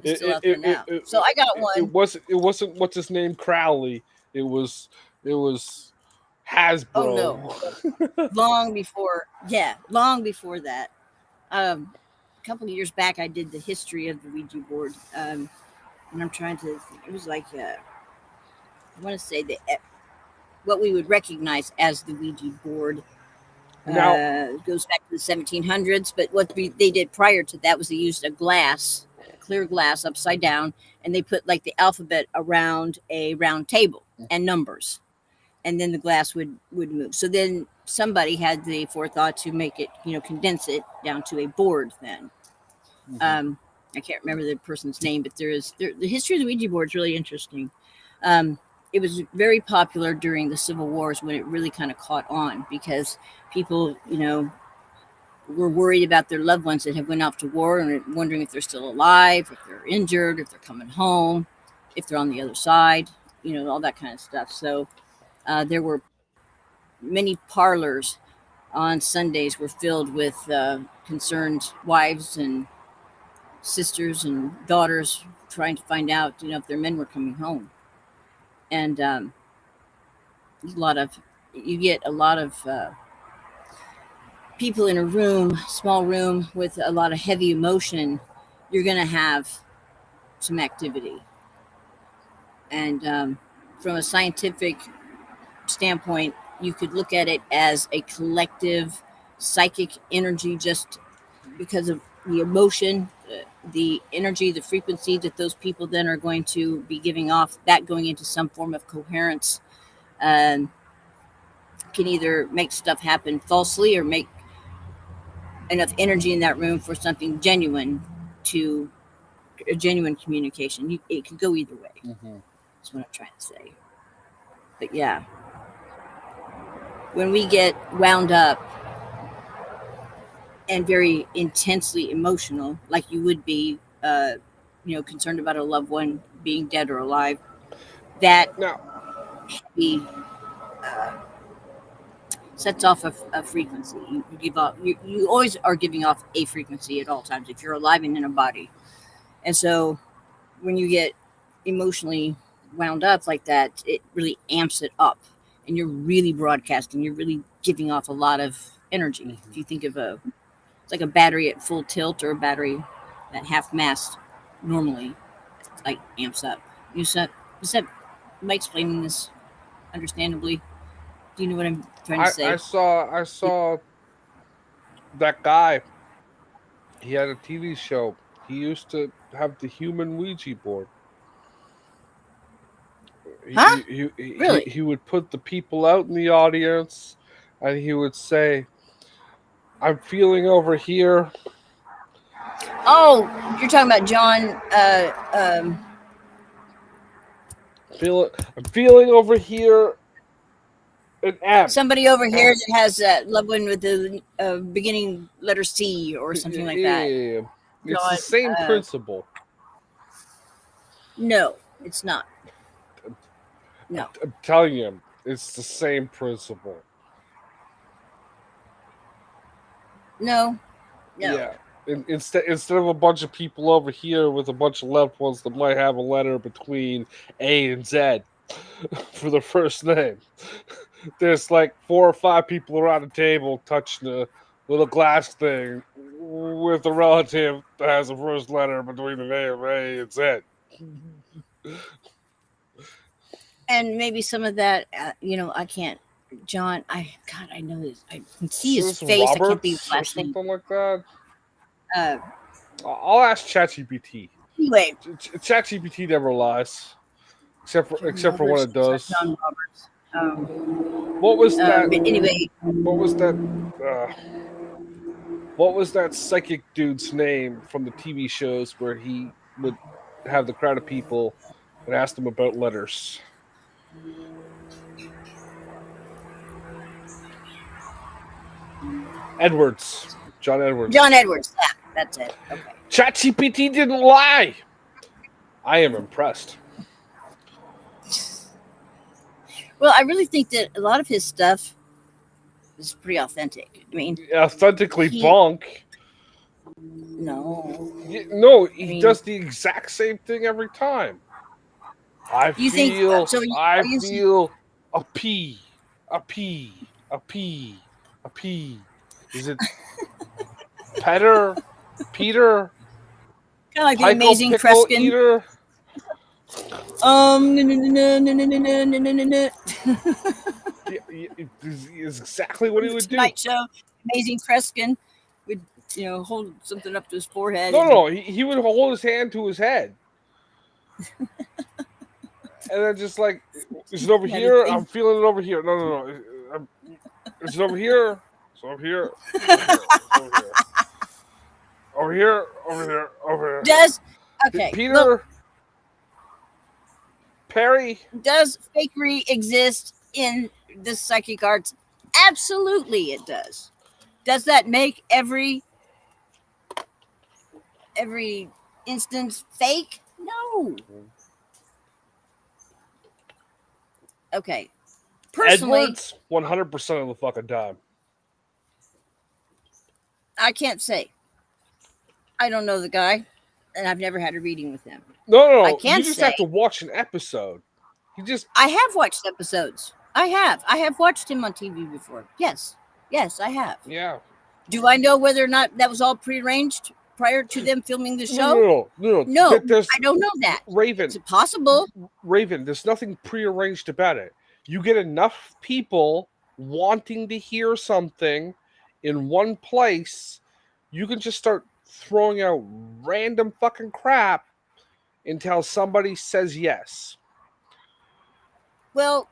it's still out there now. So I got one. It wasn't what's his name Crowley. It was it was Oh no, Hasbro. long before that. A couple of years back, I did the history of the Ouija board, and I'm trying to. It was like I want to say what we would recognize as the Ouija board Now, goes back to the 1700s. But what they did prior to that was they used a clear glass, upside down, and they put like the alphabet around a round table and numbers, and then the glass would move. So then somebody had the forethought to make it, condense it down to a board. Then I can't remember the person's name, but the history of the Ouija board is really interesting. Um, it was very popular during the Civil Wars when it really kind of caught on because people, were worried about their loved ones that have went off to war and wondering if they're still alive, if they're injured, if they're coming home, if they're on the other side, all that kind of stuff. So there were many parlors on Sundays were filled with concerned wives and sisters and daughters trying to find out, if their men were coming home. And you get a lot of people in a small room with a lot of heavy emotion. You're going to have some activity. And from a scientific standpoint, you could look at it as a collective psychic energy just because of the emotion, the energy, the frequency that those people then are going to be giving off, that going into some form of coherence, um, can either make stuff happen falsely or make enough energy in that room for something genuine to a genuine communication. It could go either way. Mm-hmm. That's what I'm trying to say. But yeah, when we get wound up and very intensely emotional, like you would be, concerned about a loved one being dead or alive, that Now, be, uh, sets off a frequency. You give off. You always are giving off a frequency at all times if you're alive and in a body. And so when you get emotionally wound up like that, it really amps it up, and you're really broadcasting. You're really giving off a lot of energy. mm-hmm. If you think of it's like a battery at full tilt or a battery at half mast. Normally, it's like amps up. Am I explaining this understandably? Do you know what I'm trying to I say? saw that guy. He had a TV show. He used to have the human Ouija board. Huh? Really? He would put the people out in the audience, and he would say, "I'm feeling over here." Oh, you're talking about John. I'm feeling over here an M. Somebody over here that has a loved one with the beginning letter C or something like that. Yeah, it's the John. same Uh, principle. no, it's not. No. I'm telling you, it's the same principle. No. No. Yeah. Instead of a bunch of people over here with a bunch of loved ones that might have a letter between A and Z for the first name, there's like 4 or 5 people around the table touching a little glass thing with a relative that has a first letter between the name of A and Z. And maybe some of that, I can't. John, I know this. I can see So his it's face. I can't think of his Roberts or last name. something like that. Uh, I'll ask ChatGPT. anyway, ChatGPT never lies, except John for when Roberts. it It's not does. John Roberts. What was that? But anyway, What was that? Uh, what was that psychic dude's name from the TV shows where he would have the crowd of people and ask them about letters? Edwards. John Edwards. John Edwards. Yeah, that's it. Okay. ChatGPT didn't lie. I am impressed. Well, I really think that a lot of his stuff is pretty authentic. I mean, Authentically he bonk. no. No, he mean- does the exact same thing every time. You think so? I Are you feel a P, a P, a P, a P. Is it Peter? Peter? kind of like the Pickle amazing pickle Kreskin? eater? No, no, no, no, no, no, no, no, no, no. Is exactly what he would do. Tonight Show, amazing Kreskin would hold something up to his forehead. No, he would hold his hand to his head. And then just like, is it over Yeah, here? they- I'm feeling it over here. No. Is it over here? It's over here. Over here. Over here. Over here. Does okay? Peter. Look, Perry. does fakery exist in the psychic arts? Absolutely, it does. Does that make every instance fake? No. Okay. Personally, Edwards, 100% of the fucking time. I can't say. I don't know the guy, and I've never had a reading with him. No. I can't You just say. have to watch an episode. I have watched episodes. I have watched him on TV before. Yes, I have. Yeah. Do I know whether or not that was all prearranged prior to them filming the show? No. No, There's I don't know that. Raven. Is it possible? Raven, there's nothing prearranged about it. You get enough people wanting to hear something in one place, you can just start throwing out random fucking crap until somebody says yes. Well,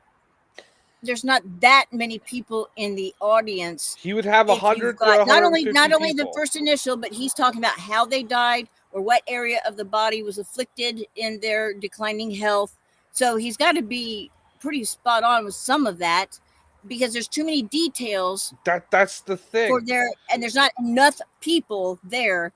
there's not that many people in the audience. He would have If you've 100 to got not 150 only the people. first initial, but he's talking about how they died or what area of the body was afflicted in their declining health. So he's got to be pretty spot on with some of that, because there's too many details That's the for thing. there, and there's not enough people there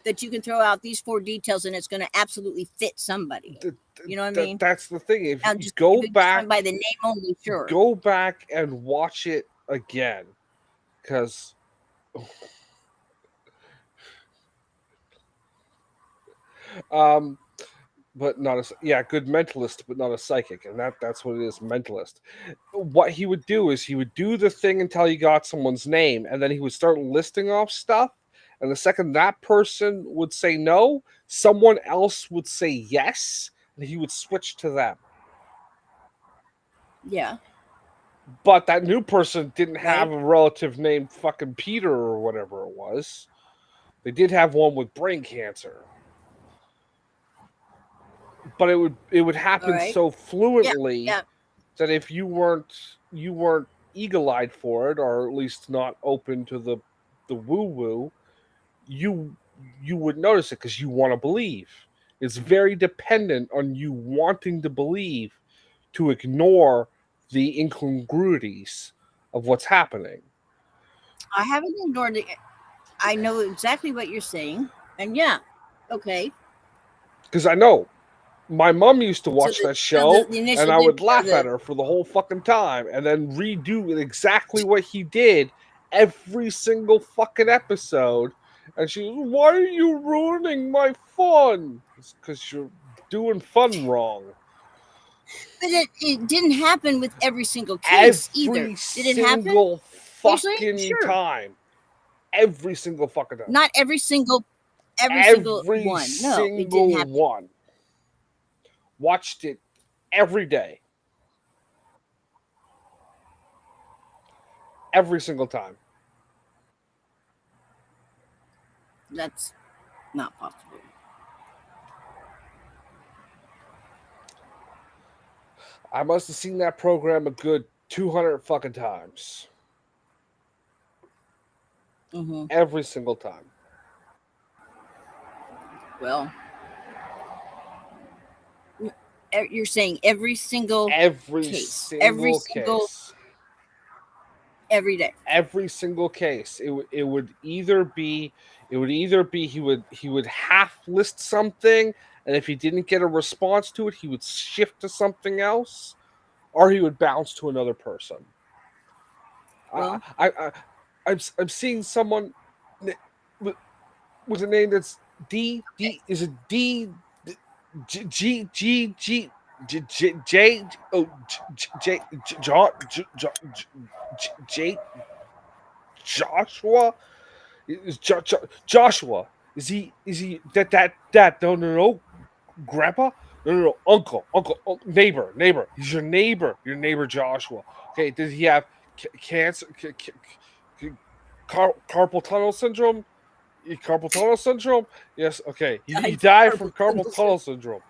that you can throw out these 4 details and it's going to absolutely fit somebody. You know what I mean? That's the thing. If Now, you just go if you just back, went by the name only, sure. go back and watch it again, because but not a good mentalist, but not a psychic, and that's what it is, mentalist. What he would do is he would do the thing until he got someone's name, and then he would start listing off stuff. And the second that person would say no, someone else would say yes, and he would switch to them. Yeah. But that new person didn't have Right. a relative named fucking Peter or whatever it was. They did have one with brain cancer. But it would happen Right. so fluently Yeah. that if you weren't eagle-eyed for it, or at least not open to the woo-woo, you would notice it because you want to believe. It's very dependent on you wanting to believe to ignore the incongruities of what's happening. I haven't ignored it. I know exactly what you're saying. And yeah, okay. Because I know my mom used to So watch the, that so show, the and initial I would or laugh at her for the whole fucking time, and then redo exactly what he did every single fucking episode. And she was, "Why are you ruining my fun?" It's because you're doing fun wrong. But it didn't happen with every single case either. Every Did it happen? single Mostly? fucking Sure. time. Every single fucking time. Not every single Every one. No, it didn't single happen. one. Watched it every day. Every single time. That's not possible. I must have seen that program a good 200 fucking times. Mm-hmm. Every single time. Well, you're saying every single Every case. single case. Every day. Every single case. It would either be he would half list something, and if he didn't get a response to it, he would shift to something else, or he would bounce to another person. Well, I'm seeing someone with a name that's D is it D G G G G J J J J Joshua is Joshua, is he that no grandpa, no uncle neighbor, he's your neighbor Joshua. Okay, does he have cancer, carpal tunnel syndrome? Carpal tunnel syndrome? Yes. Okay. He died from carpal tunnel syndrome.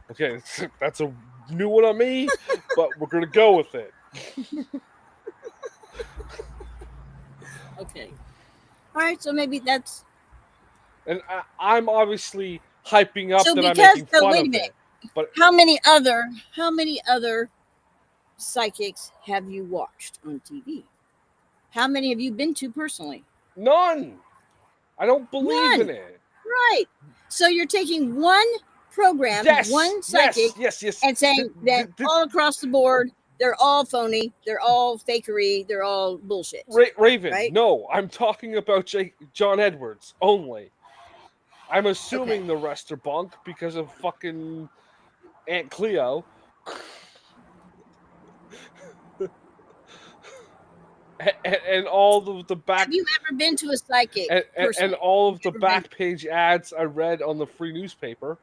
Okay, that's a new one on me, but we're gonna go with it. okay. All right. So maybe that's. And I'm obviously hyping up So that I'm because making fun wait a of minute. it. But How many other psychics have you watched on TV? How many have you been to personally? none. I don't believe None. in it. Right. So you're taking one program, one psychic, yes. and saying that all across the board, they're all phony, they're all fakery, they're all bullshit. Raven, right? no, I'm talking about John Edwards only. I'm assuming the rest are bunk because of fucking Aunt Cleo. And all of the back. Have you ever been to a psychic? And all of the back page ads I read on the free newspaper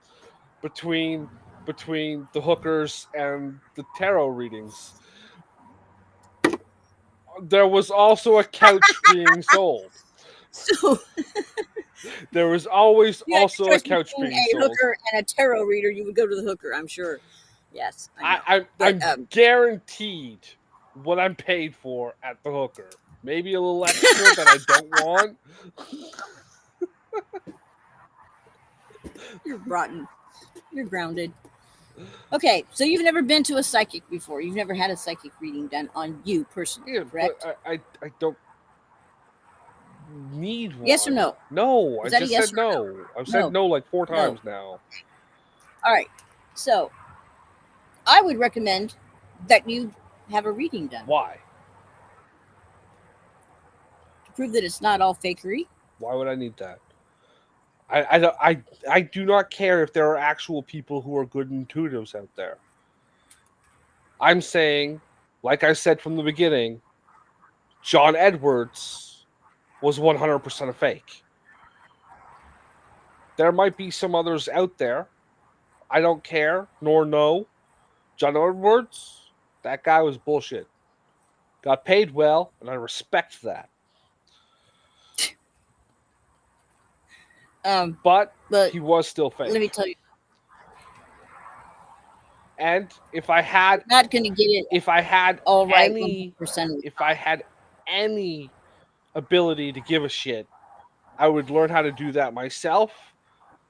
between the hookers and the tarot readings. There was also a couch being sold. So There was always you had also to a choice couch between being a sold. hooker and a tarot reader. You would go to the hooker, I'm sure. Yes, I know. But I'm guaranteed what I'm paid for at the hooker. Maybe a little extra that I don't want. you're rotten. You're grounded. Okay, so you've never been to a psychic before. You've never had a psychic reading done on you personally, Yeah, but correct? I don't need Yes or one. no? No, I Was that a just yes said or a no. I've no? said No. no like 4 No. times now. All right. So I would recommend that you have a reading done Why? to prove that it's not all fakery. Why would I need that? I do not care if there are actual people who are good intuitives out there. I'm saying, like I said from the beginning, John Edwards was 100% a fake. There might be some others out there. I don't care nor know. John Edwards, that guy was bullshit. Got paid well, and I respect that. But But he was still let me fake. tell you, And you're not going to get it if I had all right any 100% of the if I had any ability to give a shit, I would learn how to do that myself.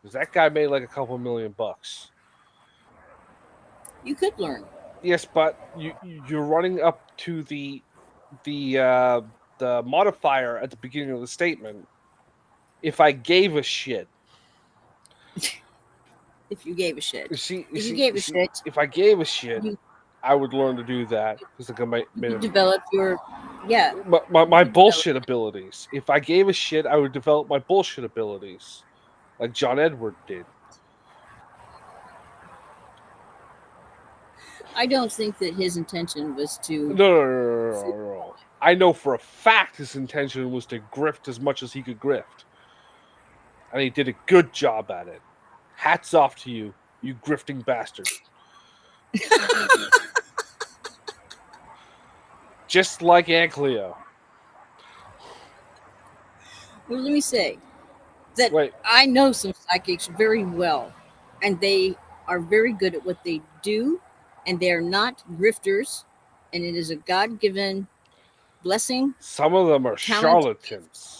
Because that guy made like a couple $1,000,000. you could learn. Yes, but you're running up to the uh, the modifier at the beginning of the statement. If I gave a shit, If you gave a shit. you If you see, gave a shit, if I gave a shit, you, I would learn to do that because like I you made could develop your, yeah, you my could develop. bullshit abilities. If I gave a shit, I would develop my bullshit abilities, like John Edward did. I don't think that his intention was to. No. I know for a fact his intention was to grift as much as he could grift, and he did a good job at it. Hats off to you, you grifting bastard. Just like Ankleo. Well, let me say that Wait, I know some psychics very well, and they are very good at what they do, and they are not grifters, and it is a God given blessing, some of them are talent. charlatans.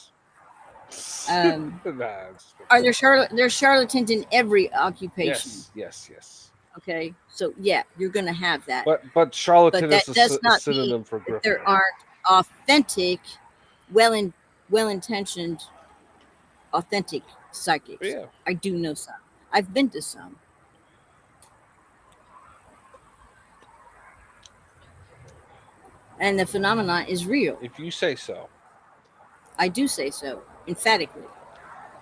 Um, Nah, are there there's charlatans in every occupation. yes. Okay, so yeah, you're going to have that, But but charlatan that is does a not mean synonym for that there grifter. aren't authentic, well intentioned, authentic psychics. Yeah. I do know some. I've been to some. And the phenomenon is real. If you say so. I do say so, emphatically.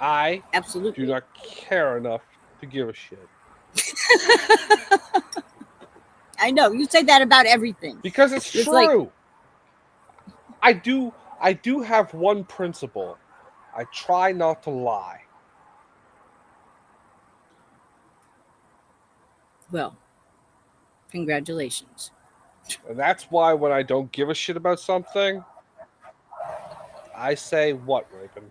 I do Absolutely. not care enough to give a shit. I know. You say that about everything. Because it's It's like, true. I do have one principle. I try not to lie. well, congratulations. And that's why when I don't give a shit about something, I say what, Rapin?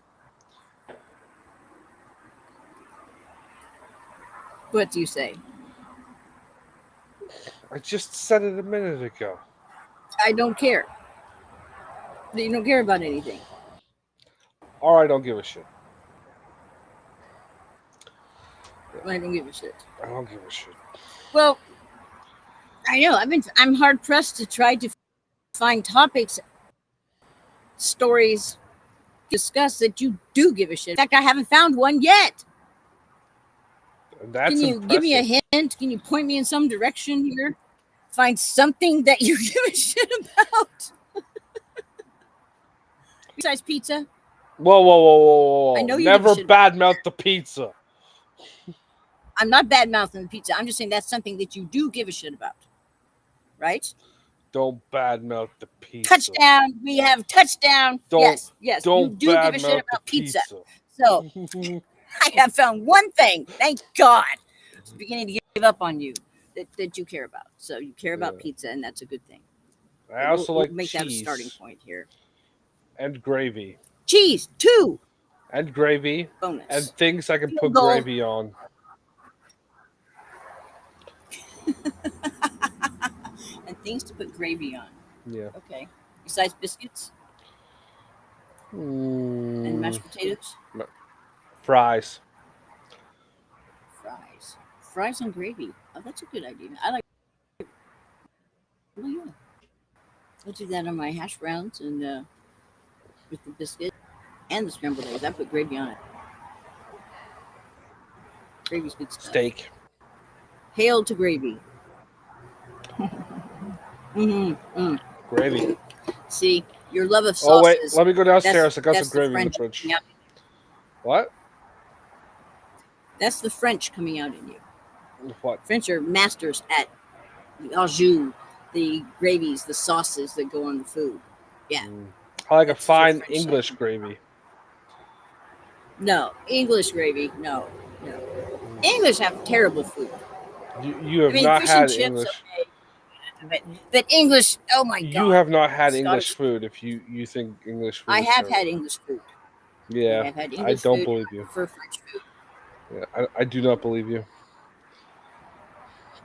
What do you say? I just said it a minute ago. I don't care. You don't care about anything. Or I don't give a shit. I don't give a shit. I don't give a shit. Well, I know. I'm hard pressed to try to find topics, stories, discuss that you do give a shit. In fact, I haven't found one yet. And that's Can you impressive. give me a hint? Can you point me in some direction here? Find something that you give a shit about. Besides pizza. Whoa. I know you Never give a shit about badmouth the pizza. I'm not bad mouthing the pizza. I'm just saying that's something that you do give a shit about. Right? Don't badmouth the pizza. Touchdown. We have touchdown. Yes. Don't You do give a shit badmouth about the pizza. pizza. So I have found one thing. Thank God. It's beginning to give up on you that you care about. So you care about pizza, and that's a good thing. I also like make cheese that a starting point here. and gravy. Cheese, 2. And gravy. Bonus. And things I can Field put goal. gravy on. And things to put gravy on. Yeah. Okay. Besides biscuits and mashed potatoes? Fries. Fries. Fries on gravy. Oh, that's a good idea. I like. Oh yeah. I'll do that on my hash browns and with the biscuit and the scrambled eggs. I put gravy on it. Gravy's good stuff. Steak. Hail to gravy. Gravy. See, your love of sauces. Oh wait, let me go downstairs. I got some gravy in the French fridge. coming out. What? That's the French coming out in you. What? French are masters at the au jus, the gravies, the sauces that go on the food. Yeah. I like That's a fine French English side. gravy. No, English gravy. No. English have terrible food. You have not fish had and chips, English. okay. But English, oh my god. You have not had Scottish English food if you think English food I is have terrible. had English food. Yeah, I have had I English don't food. believe I you. prefer French food. Yeah, I do not believe you.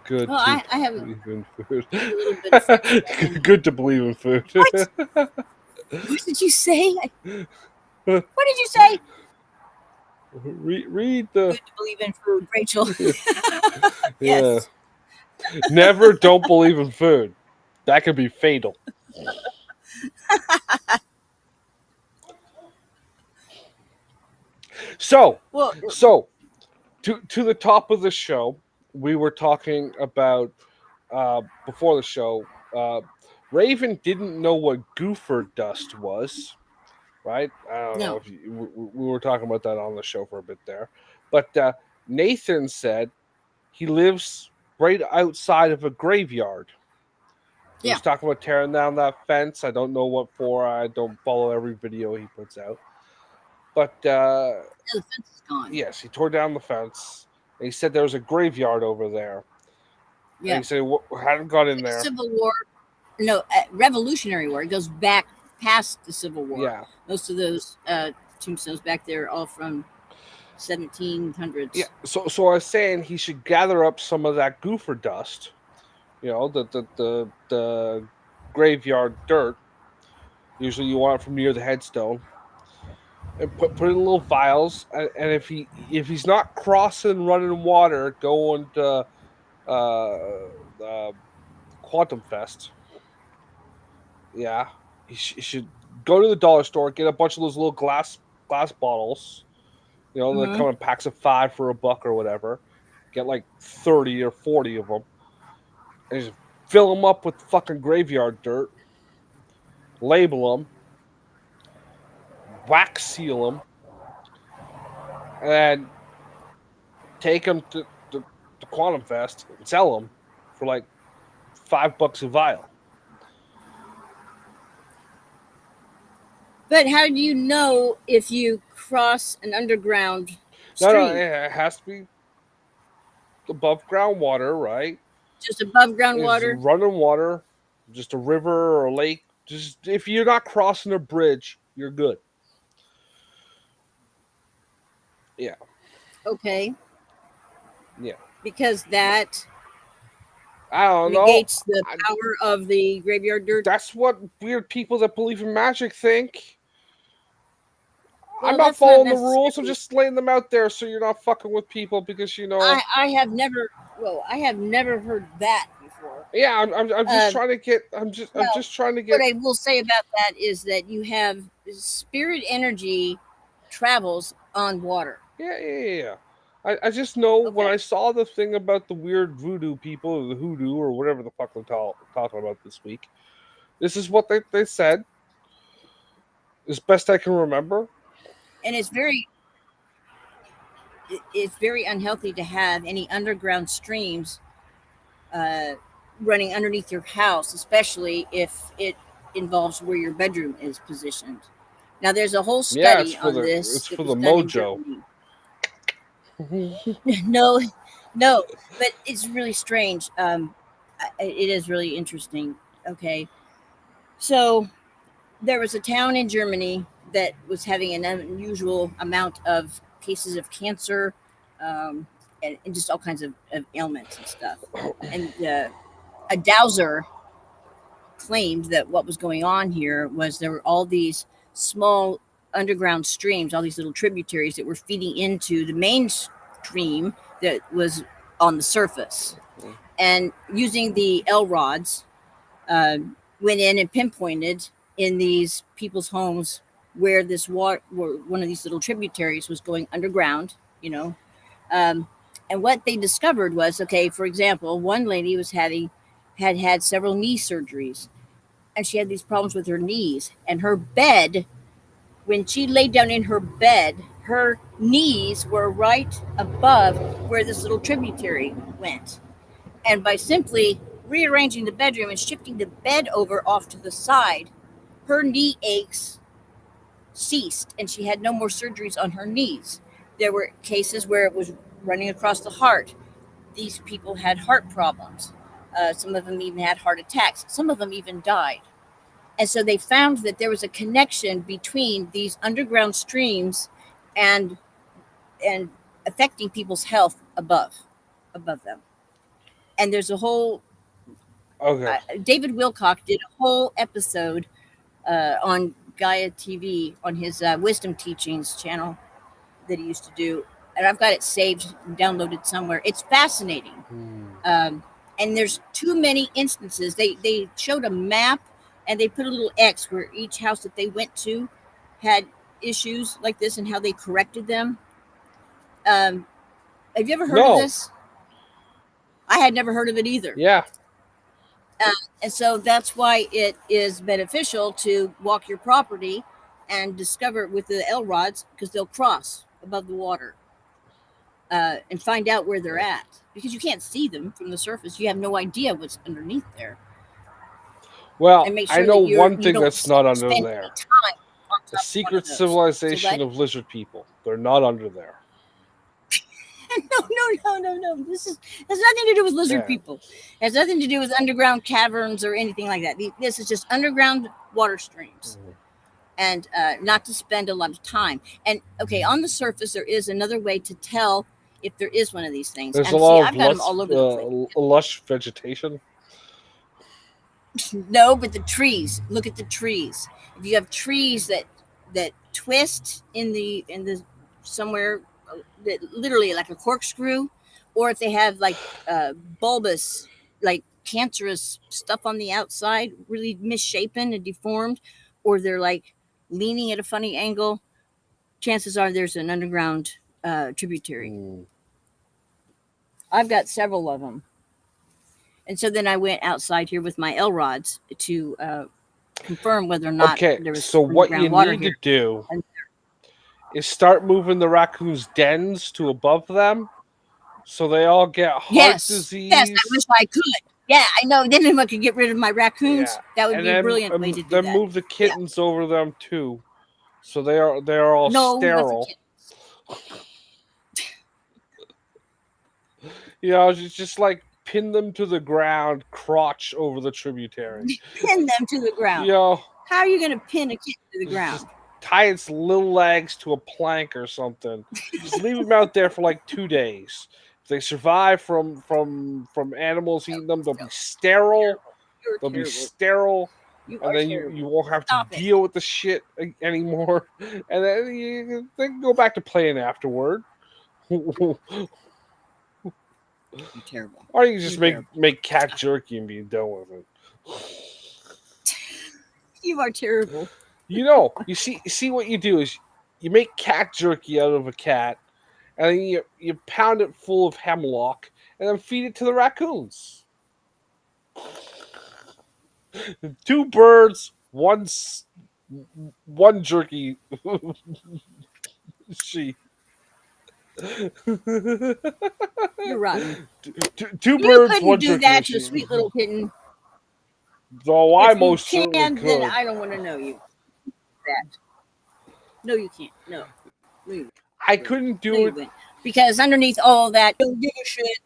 Good Well, to I have believe in food. a little bit of French. Good to believe in food. What? What did you say? What did you say? Read the. Good to believe in food, Rachel. Yeah. Yes. Never don't believe in food. That could be fatal. So to the top of the show, we were talking about before the show. Raven didn't know what goofer dust was, right? I don't know No. if we were talking about that on the show for a bit there, but Nathan said he lives right outside of a graveyard. He was talking about tearing down that fence. I don't know what for. I don't follow every video he puts out. But The fence is gone. yes, he tore down the fence. And he said there was a graveyard over there. Yeah. And he said hadn't got in there. Civil War. No, Revolutionary War. It goes back past the Civil War. Yeah. Most of those tombstones back there are all from 1700s. Yeah. So I was saying he should gather up some of that goofer dust. You know, the graveyard dirt. Usually you want it from near the headstone. And put it in little vials, and if he's not crossing running water going to Quantum Fest, yeah, he should go to the dollar store, get a bunch of those little glass bottles, you know, they come in packs of 5 for $1 or whatever. Get like 30 or 40 of them, and just fill them up with fucking graveyard dirt. Label them, wax seal them, and take them to Quantum Fest and sell them for like $5 a vial. But how do you know if you cross an underground stream? No, it has to be above ground water, right? Just above ground It's water? running water, just a river or a lake. Just if you're not crossing a bridge, you're good. Yeah. Okay. Yeah. Because that I don't negates know. the power of the graveyard dirt. That's what weird people that believe in magic think. Well, I'm not that's following not the rules. I'm just laying them out there so you're not fucking with people because you know. I have never heard that before. Yeah, I'm just trying to get. I'm just trying to get. What I will say about that is that you have spirit energy travels on water. Yeah. I just know when I saw the thing about the weird voodoo people or the hoodoo or whatever the fuck they're talking about this week. This is what they said. As best I can remember. And it's very unhealthy to have any underground streams running underneath your house, especially if it involves where your bedroom is positioned. Now, there's a whole study on this. It's for the mojo. No, but it's really strange. It is really interesting. Okay, so there was a town in Germany that was having an unusual amount of cases of cancer, and just all kinds of ailments and stuff. And a dowser claimed that what was going on here was there were all these small underground streams, all these little tributaries that were feeding into the main stream that was on the surface. And using the L rods, uh, went in and pinpointed in these people's homes where this water, where one of these little tributaries was going underground, you know. Um, and what they discovered was, okay, for example, one lady had several knee surgeries, and she had these problems with her knees, and her bed, when she laid down in her bed, her knees were right above where this little tributary went. And by simply rearranging the bedroom and shifting the bed over off to the side, her knee aches ceased, and she had no more surgeries on her knees. There were cases where it was running across the heart. These people had heart problems. Some of them even had heart attacks. Some of them even died. And so they found that there was a connection between these underground streams and and affecting people's health above them. And there's a whole Okay. David Wilcock did a whole episode on Gaia TV on his Wisdom Teachings channel that he used to do, and I've got it saved and downloaded somewhere. It's fascinating. And there's too many instances. They showed a map, and they put a little X where each house that they went to had issues like this and how they corrected them. Have you ever heard of No. this? I had never heard of it either. Yeah. And so that's why it is beneficial to walk your property and discover with the L rods, because they'll cross above the water and find out where they're at, because you can't see them from the surface. You have no idea what's underneath there. Well, And make sure I know that you one thing don't that's not under spend there. any time on top The of one secret of those. civilization So of lizard people. They're not under there. No. This has nothing to do with lizard Yeah. people. It has nothing to do with underground caverns or anything like that. This is just underground water streams. And not to spend a lot of time. And okay, on the surface, there is another way to tell if there is one of these things. There's and a lot I've of got them all over the place. lush vegetation. No, but the trees. Look at the trees. If you have trees that twist in the somewhere that literally like a corkscrew, or if they have like bulbous, like cancerous stuff on the outside, really misshapen and deformed, or they're like leaning at a funny angle, chances are there's an underground tributary. I've got several of them. And so then I went outside here with my L rods to confirm whether or not there was so what you water need here. to do is start moving the raccoons' dens to above them, so they all get heart disease. Yes, I wish I could. Yeah, I know. Then I could get rid of my raccoons. Yeah. That would And be a then, brilliant way to do then that. move the kittens over them too, so they are all No, it wasn't sterile. kittens. You know, just like pin them to the ground, crotch over the tributary. Pin them to the ground. You know, how are you going to pin a kitten to the ground? Just tie its little legs to a plank or something. Just leave them out there for like 2 days. If they survive from animals eating them, they'll be sterile. They'll be sterile. And then you won't have to deal with the shit anymore. And then they can go back to playing afterward. You're terrible. Or you can just make cat jerky and be done with it. You are terrible. You know, you see what you do is you make cat jerky out of a cat, and then you pound it full of hemlock, and then feed it to the raccoons. 2 birds, one jerky sheep. You're right. 2 birds, one jerky. You couldn't do that to a sweet little kitten. Though I most certainly could. Then I don't want to know you. That. No, you can't. No. I couldn't do it. Because underneath all that, don't give a shit.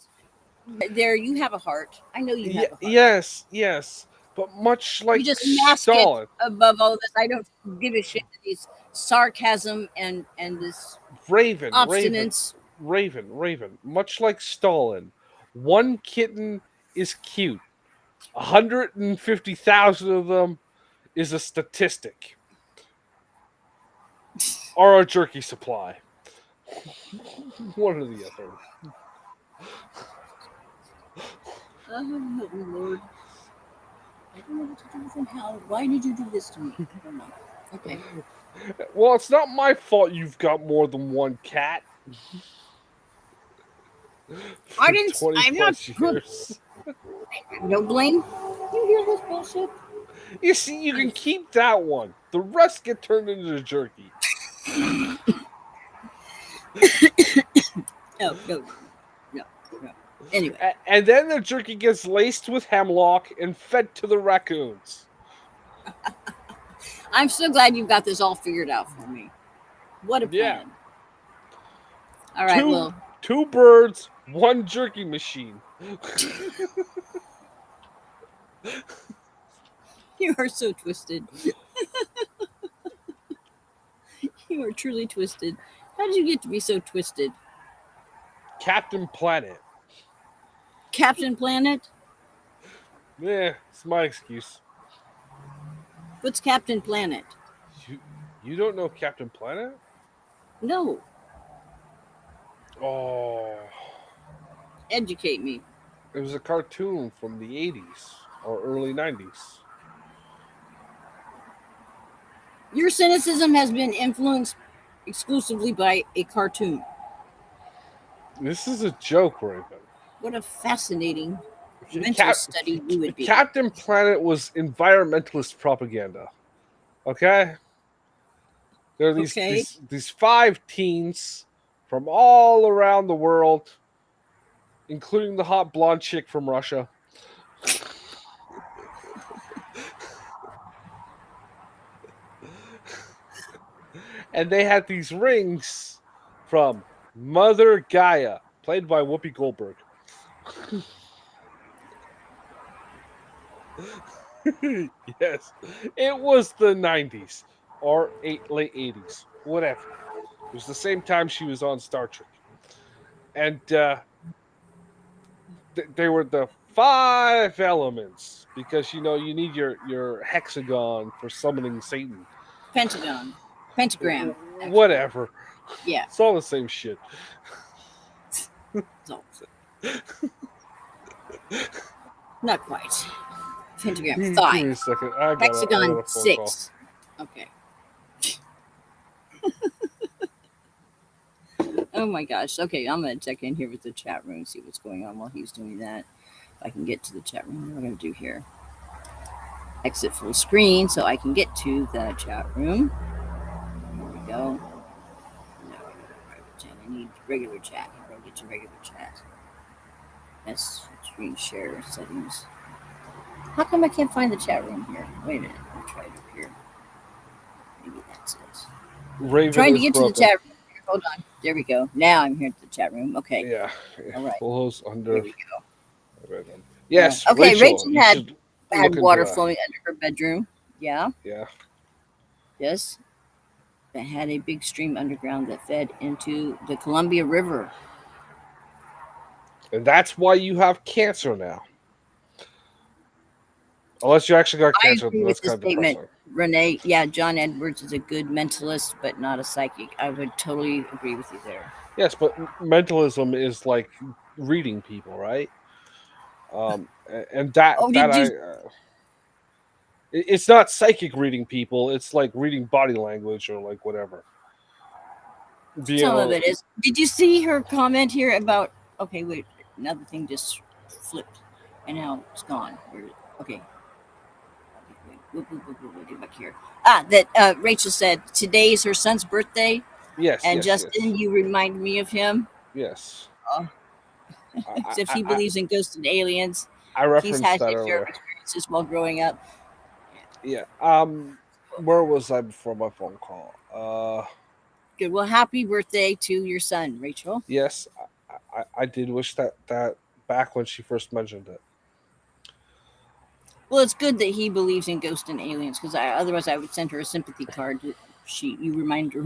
There, you have a heart. I know you have a heart. Yes. But much like you just mask Stalin. it above all this. I don't give a shit that these sarcasm and this Raven, Raven, obstinance. Raven, Raven. Much like Stalin, one kitten is cute. 150,000 of them is a statistic. Or a jerky supply. One or the other. Oh Lord, I don't know what to do with him. How? Why did you do this to me? I don't know. Okay. Well, it's not my fault you've got more than one cat. I For didn't. 20 I'm not. plus years. No blame. You hear this bullshit? You see, you can keep that one. The rest get turned into jerky. No, no, no, no. Anyway, And then the jerky gets laced with hemlock and fed to the raccoons. I'm so glad you've got this all figured out for me. What a Yeah. plan. All right, Two well, two birds, one jerky machine. you are so twisted. You are truly twisted. How did you get to be so twisted? Captain Planet. Captain Planet? Yeah, it's my excuse. What's Captain Planet? You don't know Captain Planet? No, Oh, educate me. it was a cartoon from the 80s or early 90s. Your cynicism has been influenced exclusively by a cartoon. This is a joke, Raven. What a fascinating mental Cap- study you would be. Captain Planet was environmentalist propaganda. Okay? There are Okay. these five teens from all around the world, including the hot blonde chick from Russia. And they had these rings from Mother Gaia, played by Whoopi Goldberg. Yes, it was the 90s or late 80s, whatever. It was the same time she was on Star Trek. And they were the five elements because you need your hexagon for summoning Satan. Pentagon. Pentagram, actually. Whatever. Yeah. It's all the same shit. So, not quite. Pentagram. Give me a 5. second. I got Hexagon a phone 6. Okay. Oh my gosh. Okay, I'm going to check in here with the chat room, see what's going on while he's doing that. If I can get to the chat room, what am I going to do here? Exit full screen so I can get to the chat room. Here we go. No, private chat. I need regular chat. How do I get to regular chat? That's screen share settings. How come I can't find the chat room here? Wait a minute. I'll try it up here. Maybe that's it. Raven Trying to is get broken. to the chat room. Hold on. There we go. Now I'm here at the chat room. Okay. Yeah. All right. Flows under. There we go. Yes. Okay. Rachel you had should look into water that. flowing under her bedroom. Yeah. Yeah. Yes. That had a big stream underground that fed into the Columbia River. And that's why you have cancer now. Unless you actually got I cancer, agree that's with this kind of statement, depressing. Renee. Yeah, John Edwards is a good mentalist, but not a psychic. I would totally agree with you there. Yes, but mentalism is like reading people, right? And that Oh, that did I. you? It's not psychic reading people. It's like reading body language or like whatever. Some of it is. Did you see her comment here about? Okay, wait. Another thing just flipped, and now it's gone. Okay. Get back here. That Rachel said today's her son's birthday, Yes. and yes. Justin, Yes. you remind me of him. Yes. If he believes in ghosts and aliens, I he's referenced had that his share earlier. of experiences while growing up. Yeah. Where was I before my phone call? Good. Well, happy birthday to your son, Rachel. Yes, I did wish that back when she first mentioned it. Well, it's good that he believes in ghosts and aliens because otherwise I would send her a sympathy card sheet. You remind her.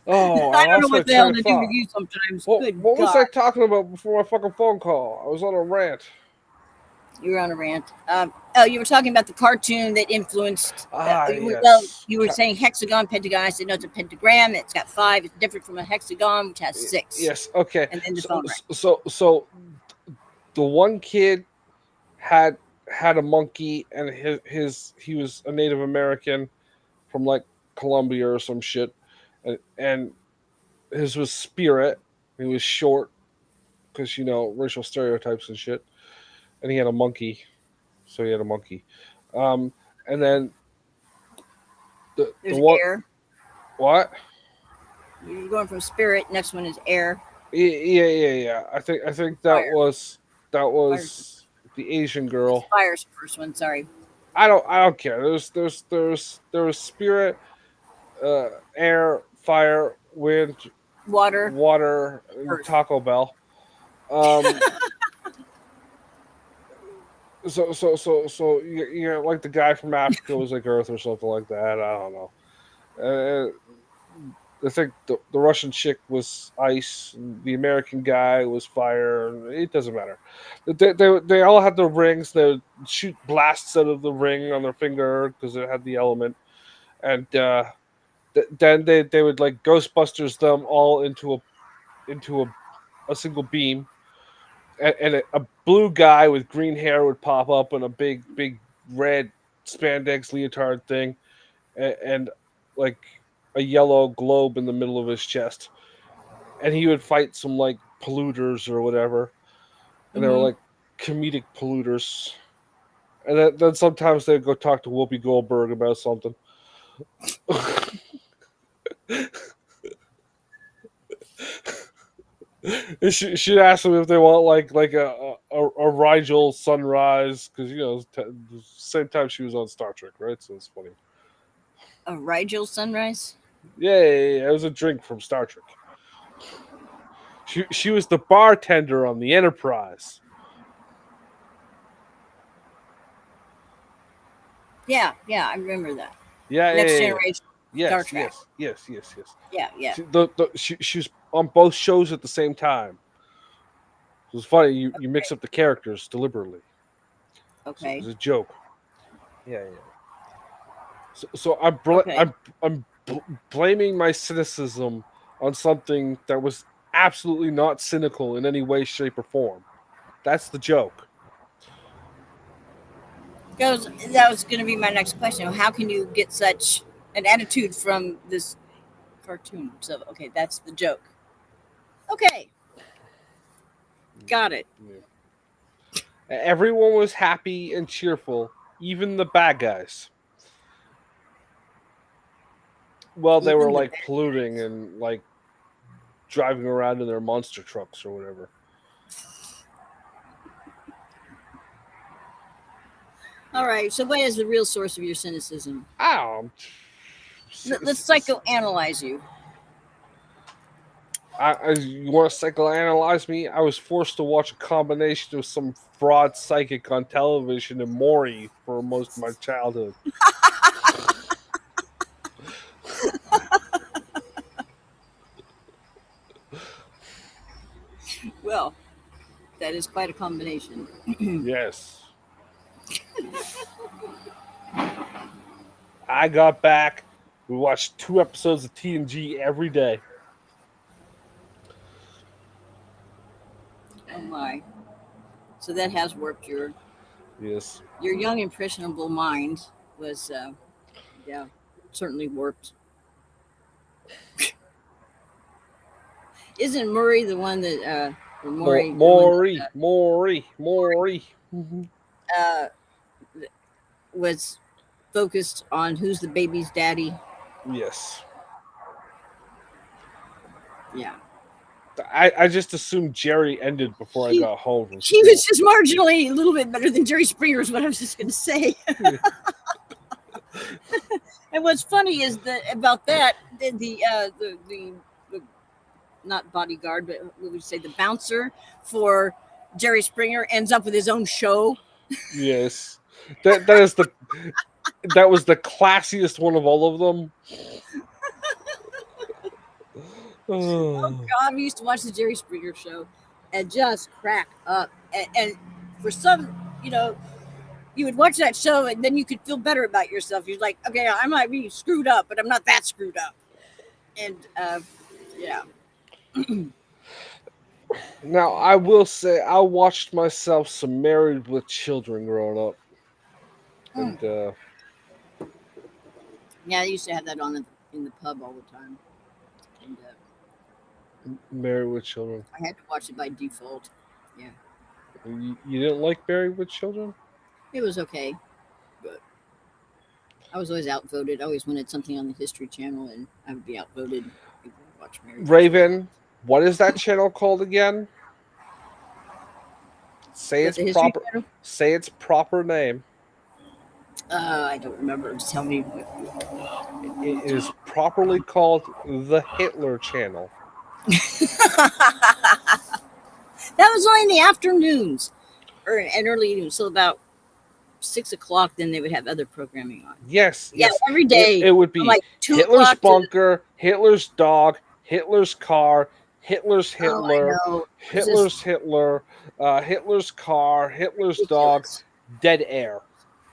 Oh, I I don't know lost my what the hell train of to do with thought. you sometimes. Good What was God. I talking about before my fucking phone call? I was on a rant. You were on a rant. Oh, you were talking about the cartoon that influenced. Ah, Well, yes. you were saying hexagon, pentagon. I said no, it's a pentagram. It's got 5. It's different from a hexagon, which has 6. Yes. Okay. And then the So, phone rang. so the one kid had had a monkey, and he was a Native American from like Colombia or some shit, and his was Spirit. He was short because racial stereotypes and shit, and he had a monkey, so he had a monkey. Um, and then the There's one air. what? You're going from spirit. Next one is air. Yeah. I think that Fire. was that Fire's was the Asian girl. fire's the first one. Sorry. I don't care. There was Spirit, air, fire, wind, Water. water, and Earth. Taco Bell. Um, so like the guy from Africa was like Earth or something like that. I don't know. I think the Russian chick was ice. The American guy was fire. It doesn't matter. They all had the rings. They would shoot blasts out of the ring on their finger because it had the element, and then they would like Ghostbusters them all into a single beam, and a blue guy with green hair would pop up in a big red spandex leotard thing, and like a yellow globe in the middle of his chest, and he would fight some like polluters or whatever, and they were Mm-hmm. like comedic polluters, and then sometimes they'd go talk to Whoopi Goldberg about something. And she'd ask them if they want like a Rigel sunrise because the same time she was on Star Trek, right? So it's funny. A Rigel sunrise. Yeah, it was a drink from Star Trek. She was the bartender on the Enterprise. Yeah, I remember that. Next Yeah. Generation. Star Yes, Trek. yes, yes, yes, yes. Yeah. She was on both shows at the same time. It was funny. You mix Okay. up the characters deliberately. So it Okay. was a joke. Yeah. So Okay. blaming my cynicism on something that was absolutely not cynical in any way, shape, or form. That's the joke. That was going to be my next question. How can you get such an attitude from this cartoon? So, okay, that's the joke. Okay, got it. Yeah. Everyone was happy and cheerful, even the bad guys. Well, they were Even the like polluting and like driving around in their monster trucks or whatever. all right. So, what is the real source of your cynicism? I don't know. Let's psychoanalyze you. You want to psychoanalyze me? I was forced to watch a combination of some fraud psychic on television and Maury for most of my childhood. Well, that is quite a combination. Yes. I got back. We watched 2 episodes of TNG every day. Oh my! So that has warped Yes. your young impressionable mind. Was yeah, certainly warped. Isn't Murray the one that or Maury the one Maury. that was focused on who's the baby's daddy? Yes. Yeah. I just assumed Jerry ended before I He got home from he school. was just marginally a little bit better than Jerry Springer is what I was just going to say. And what's funny is that about that the not bodyguard, but what would you say, the bouncer for Jerry Springer ends up with his own show. Yes. That is That was the classiest one of all of them. Oh Oh. God, we used to watch the Jerry Springer show and just crack up. And for some, you know, you would watch that show and then you could feel better about yourself. You're like, okay, I might be screwed up, but I'm not that screwed up. And yeah, Now, I will say, I watched myself some Married with Children growing up, mm. and Yeah, I used to have that on in the pub all the time, and Married with Children. I had to watch it by default. Yeah, You didn't like Married with Children? it was okay, but I was always outvoted. I always wanted something on the History Channel, and I would be outvoted. People would watch Married with Children. Raven, what is that channel called again? Say But its the History proper. Channel, Say its proper name. I don't remember. Just tell me. It is properly called the Hitler Channel. That was only in the afternoons or and early evenings, so about 6 o'clock. Then they would have other programming on. Yes, Yeah, yes. every day It would from be like two Hitler's o'clock to. bunker, Hitler's dog, Hitler's car, Hitler's Oh, I Hitler, know. It was just Hitler's Hitler, Hitler's car, Hitler's dog, ridiculous. dead air.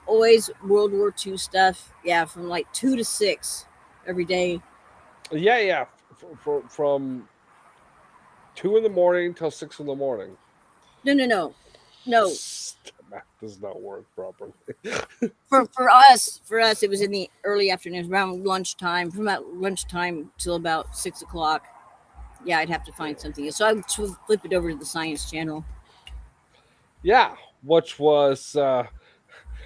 Always World War II stuff. Yeah, from like 2 to 6 every day. Yeah, yeah. From 2 in the morning till 6 in the morning. No, no, no, no. Math does not work properly. For us, it was in the early afternoons, around lunchtime. From about lunchtime till about 6 o'clock. Yeah, I'd have to find something. So I would flip it over to the Science Channel. Yeah, which was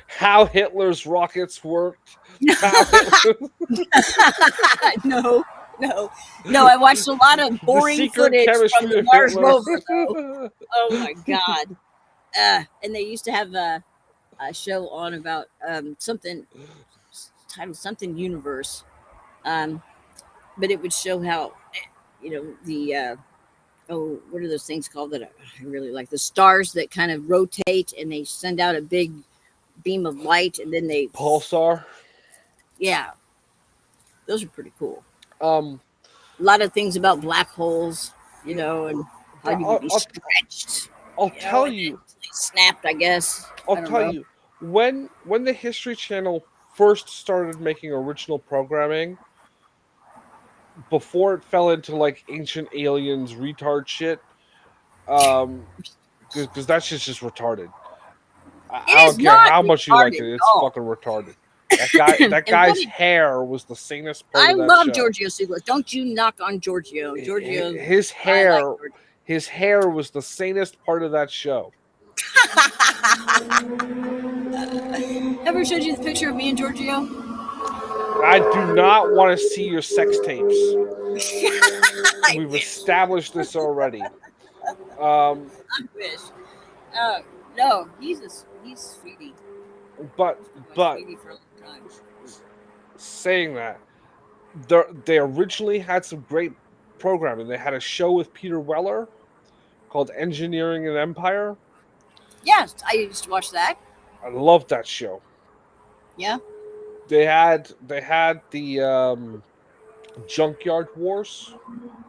how Hitler's rockets worked. How Hitler, No, no, no. I watched a lot of the boring secret footage from chemistry the of Mars Hitler. rover, though. Oh my God. And they used to have a show on about something titled something universe. Um, but it would show how, the, oh, what are those things called that I really like? The stars that kind of rotate and they send out a big beam of light and then they, Pulsar. yeah, those are pretty cool. Um, A lot of things about black holes, and how you would I'll, be I'll, stretched, I'll tell and then you. they snapped, I guess. I'll I don't tell know. you. When the History Channel first started making original programming, before it fell into like ancient aliens retard shit, um, because that shit's just retarded. I It is don't care not how much you like retarded it; at it's all. fucking retarded. That And what guy's did hair was the sanest part I of that love show. Giorgio Siglos. Don't you knock on Giorgio. Giorgio, His I like hair, Giorgio. his hair was the sanest part of that show. Ever showed you the picture of me and Giorgio? I do not want to see your sex tapes. I We've wish. established this already. Um, I wish. Uh, no, he's sweetie. but He's been my but sweetie for a long time. saying that, they originally had some great programming. They had a show with Peter Weller called Engineering an Empire. Yes, I used to watch that. I loved that show. Yeah, They had the Junkyard Wars.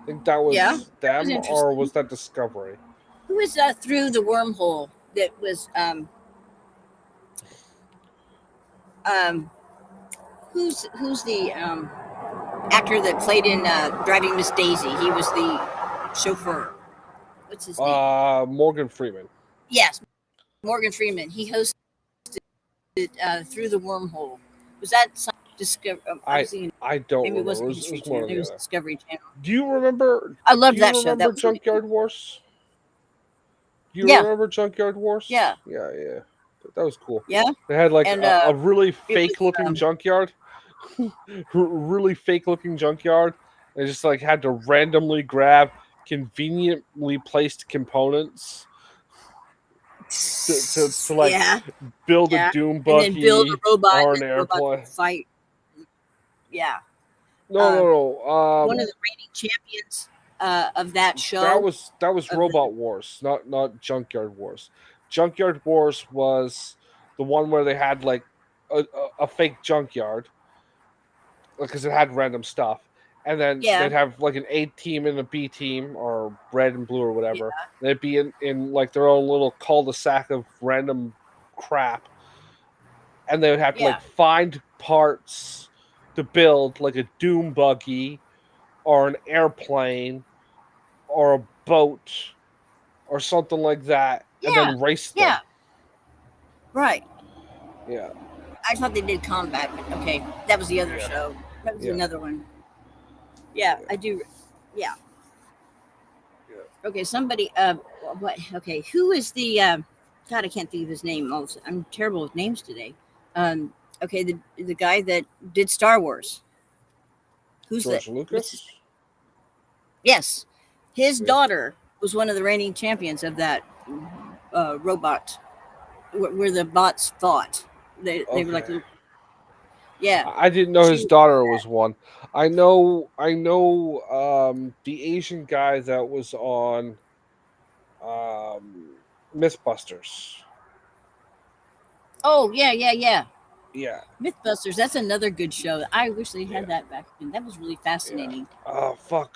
I think that yeah, was that was them, or interesting. was that Discovery? Who was through the wormhole? That was um who's the actor that played in Driving Miss Daisy? He was the chauffeur. What's his name? Morgan Freeman. Yes, Morgan Freeman. He hosted Through the Wormhole. Was that some Discovery? I was thinking I don't maybe it remember. wasn't It History was one Channel. or Maybe it the was other. Discovery Channel. Do you remember? I Do loved you that show. That remember was really Junkyard cool. Wars? Do you Yeah, remember Junkyard Wars? yeah, Yeah, yeah. That was cool. yeah. They had like And a really it fake was looking junkyard. Really fake looking junkyard. They just like had to randomly grab conveniently placed components to like yeah, build a yeah. doom And then build buggy a robot, or and an then the robot airplane. could fight. Yeah. No, Uh, no, no. One of the reigning champions of that That show was that was of the Robot Wars, not Junkyard Wars. Junkyard Wars was the one where they had like a fake junkyard because it had random stuff, and then Yeah. they'd have like an A team and a B team, or red and blue or Yeah. whatever. They'd be in like their own little cul-de-sac of random crap, and they would have to Yeah. like find parts to build like a doom buggy or an airplane or a boat or something like that, and Yeah. then race Yeah. them. Right. Yeah, I thought they did combat, but okay, that was the other yeah, show. That was yeah, another one. Yeah, yeah, I do. Yeah. yeah. Okay, somebody. What? Okay, who is the? God, I can't think of his name. Also, I'm terrible with names today. Um. Okay, the guy that did Star Wars. Who's that? George What's his Lucas. name? Yes, his Yeah. daughter was one of the reigning champions of that robot, where the bots fought. They were like Okay. little. Yeah, I didn't know she his was daughter was one. I know the Asian guy that was on um Mythbusters. Oh yeah, yeah, yeah. Yeah, MythBusters. That's another good show. I wish they yeah, had that back then. That was really yeah. fascinating. Oh fuck,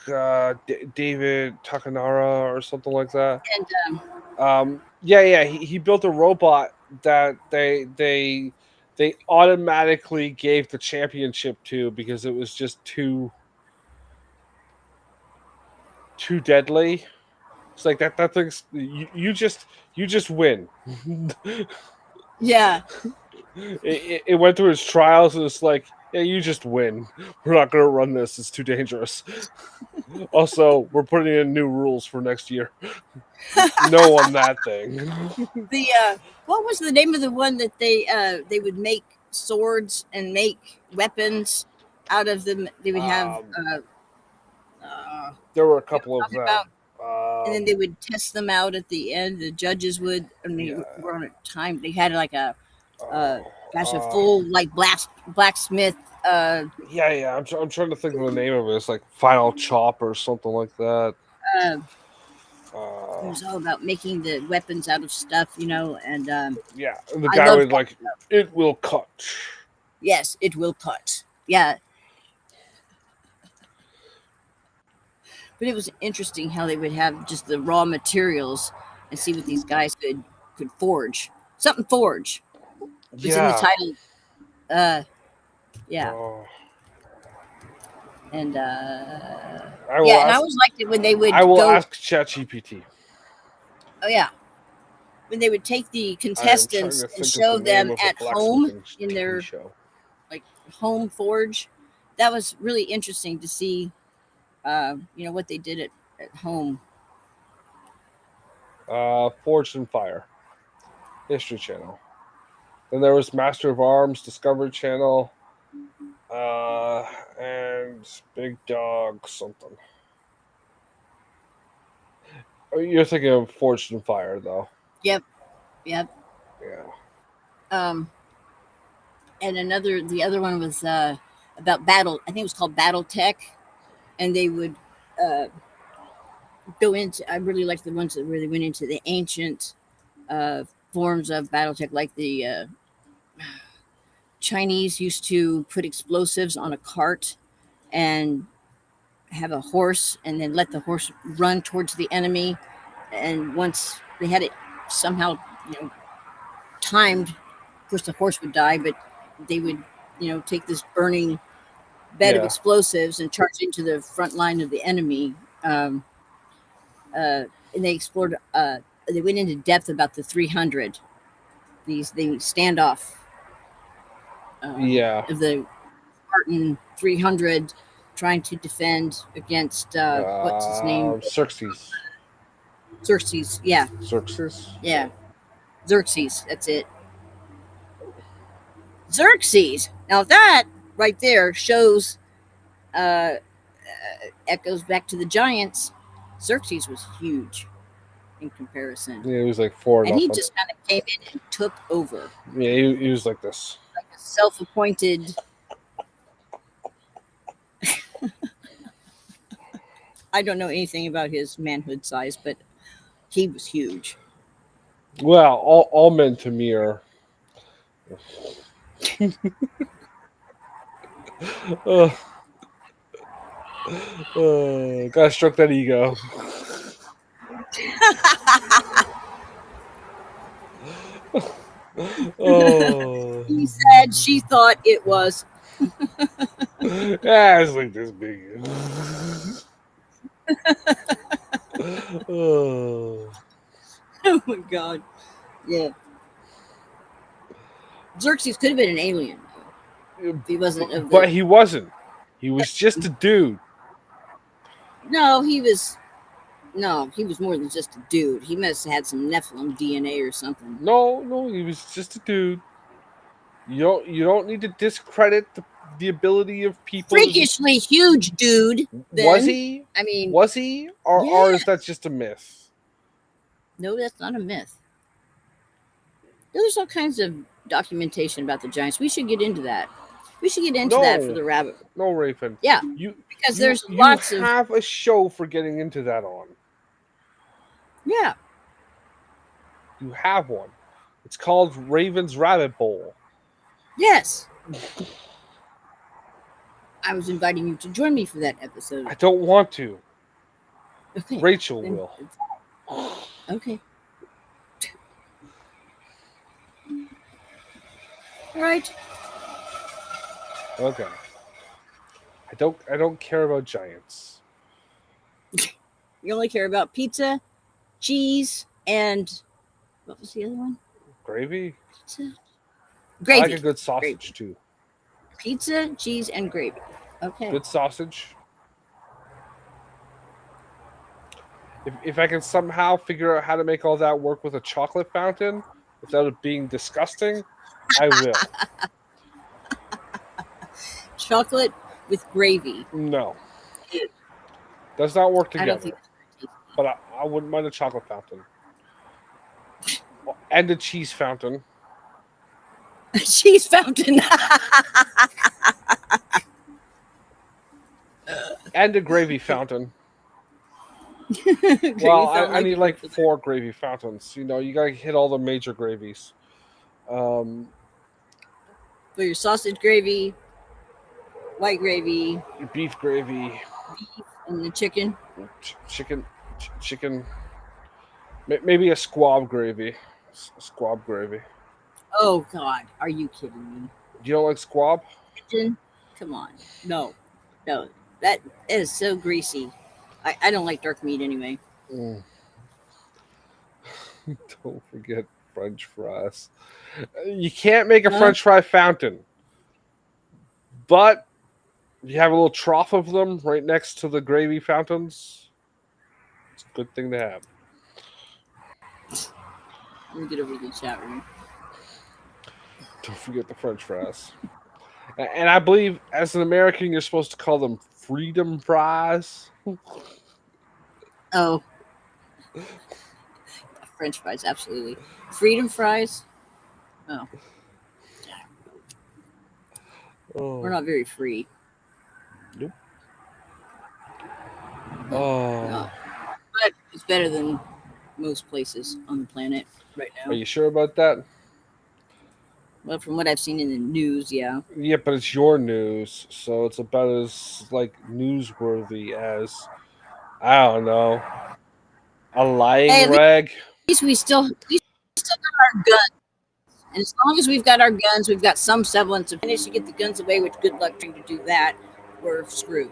David Takanara or something like that. And Yeah, yeah. He built a robot that they automatically gave the championship to because it was just too deadly. It's like that thing's you just win. yeah, It went through its trials and it's like, yeah, you just win. We're not gonna run this. It's too dangerous. Also, we're putting in new rules for next year. No on that thing. the what was the name of the one that they would make swords and make weapons out of them? They would have Um, uh, there were a you know what couple I'm of talking about, them. and then they would test them out at the end. The judges would, and they Yeah. were on a time. They had like uh, Oh, gosh, a full like blacksmith. yeah, yeah. I'm trying to think of the name of it. It's like Final Chop or something like that. Uh, it Uh, was all about making the weapons out of stuff, and yeah, the I guy loved would that like, show. it will cut. Yes, it will cut. Yeah, but it was interesting how they would have just the raw materials and see what these guys could forge. Something forge was in the Yeah. title. Uh, yeah, Oh, and I will yeah, and I ask. always liked it when they I would will go. ask ChatGPT. Oh yeah, when they would take the I am trying contestants to and think of show the name them of a at home blacksmithing in TV their show. like home forge. That was really interesting to see. What they did at home. Forged in Fire, History Channel. Then there was Master of Arms, Discovery Channel, and Big Dog something. Oh, you're thinking of Forged in Fire, though. Yep, yep. Yeah. Um, and the other one was about battle. I think it was called Battle Tech, and they would uh, go into. I really liked the ones that really went into the ancient uh, forms of battle tech, like the Chinese used to put explosives on a cart and have a horse, and then let the horse run towards the enemy. And once they had it somehow, timed, of course the horse would die, but they would, take this burning bed of Yeah. explosives and charged into the front line of the enemy. Um, and they explored. They went into depth about the 300. The standoff Yeah. of the Spartan 300 trying to defend against what's his name, Xerxes. Xerxes. Yeah, Xerxes. Yeah. yeah, Xerxes. That's it. Xerxes. Now that right there shows uh, echoes back to the giants. Xerxes was huge in comparison. Yeah, he was like 4 And he nothing. just kind of came in and took over Yeah, he was like this. like a self-appointed. I don't know anything about his manhood size, but he was huge. Well, all men to me are uh, gotta stroke that ego. Oh, He said she thought it was. yeah, it's like this big. Oh. Oh my god. Yeah. Xerxes could have been an alien, though, if he wasn't of But the. he wasn't. He was just a dude. No, he was. No, he was more than just a dude. He must have had some Nephilim DNA or something. No, he was just a dude. You don't need to discredit the ability of people to just. Freakishly huge dude, Was then. he? I mean, Was he? Or is that yes. just a myth? No, that's not a myth. There's all kinds of documentation about the giants. We should get into that. We should get into that for No, the rabbit. no, Raven. Yeah, You because you there's you lots of. have a show for getting into that on. Yeah. You have one. It's called Raven's Rabbit Bowl. Yes. I was inviting you to join me for that episode. I don't want to. Okay. Rachel Then- will. Okay. All right. Okay. I don't care about giants. You only care about pizza, cheese, and what was the other one? Gravy? Pizza, I gravy. like a good sausage too. Pizza, cheese, and gravy. Okay. Good sausage. If I can somehow figure out how to make all that work with a chocolate fountain without it being disgusting, I will. Chocolate with gravy. No. Does not work I don't together. think. But I wouldn't mind a chocolate fountain. And a cheese fountain. Cheese fountain. And a gravy fountain. Gravy Well, fountain I need could like work for that. 4 gravy fountains. You gotta hit all the major gravies. For your sausage gravy, white gravy, Beef gravy, and the chicken. chicken. Maybe a squab gravy. Squab gravy. Oh God, are you kidding me? You don't like squab? Chicken? Come on, no, that is so greasy. I don't like dark meat anyway. Mm. Don't forget French fries. You can't make a Huh? French fry fountain, but you have a little trough of them right next to the gravy fountains. It's a good thing to have. Let me get over to the chat room. Don't forget the French fries. And I believe, as an American, you're supposed to call them freedom fries. Oh, French fries, absolutely. Freedom fries. Oh, Oh, we're not very free. nope. No, Oh, but it's better than most places on the planet right are now. you sure about that? Well, from what I've seen in the news, yeah. Yeah, but it's your news, so it's about as newsworthy as, I don't know, a lying Hey, at rag. least we still got our guns, and as long as we've got our guns, we've got some semblance of. Manage to get the guns away, which good luck trying to do that. We're screwed.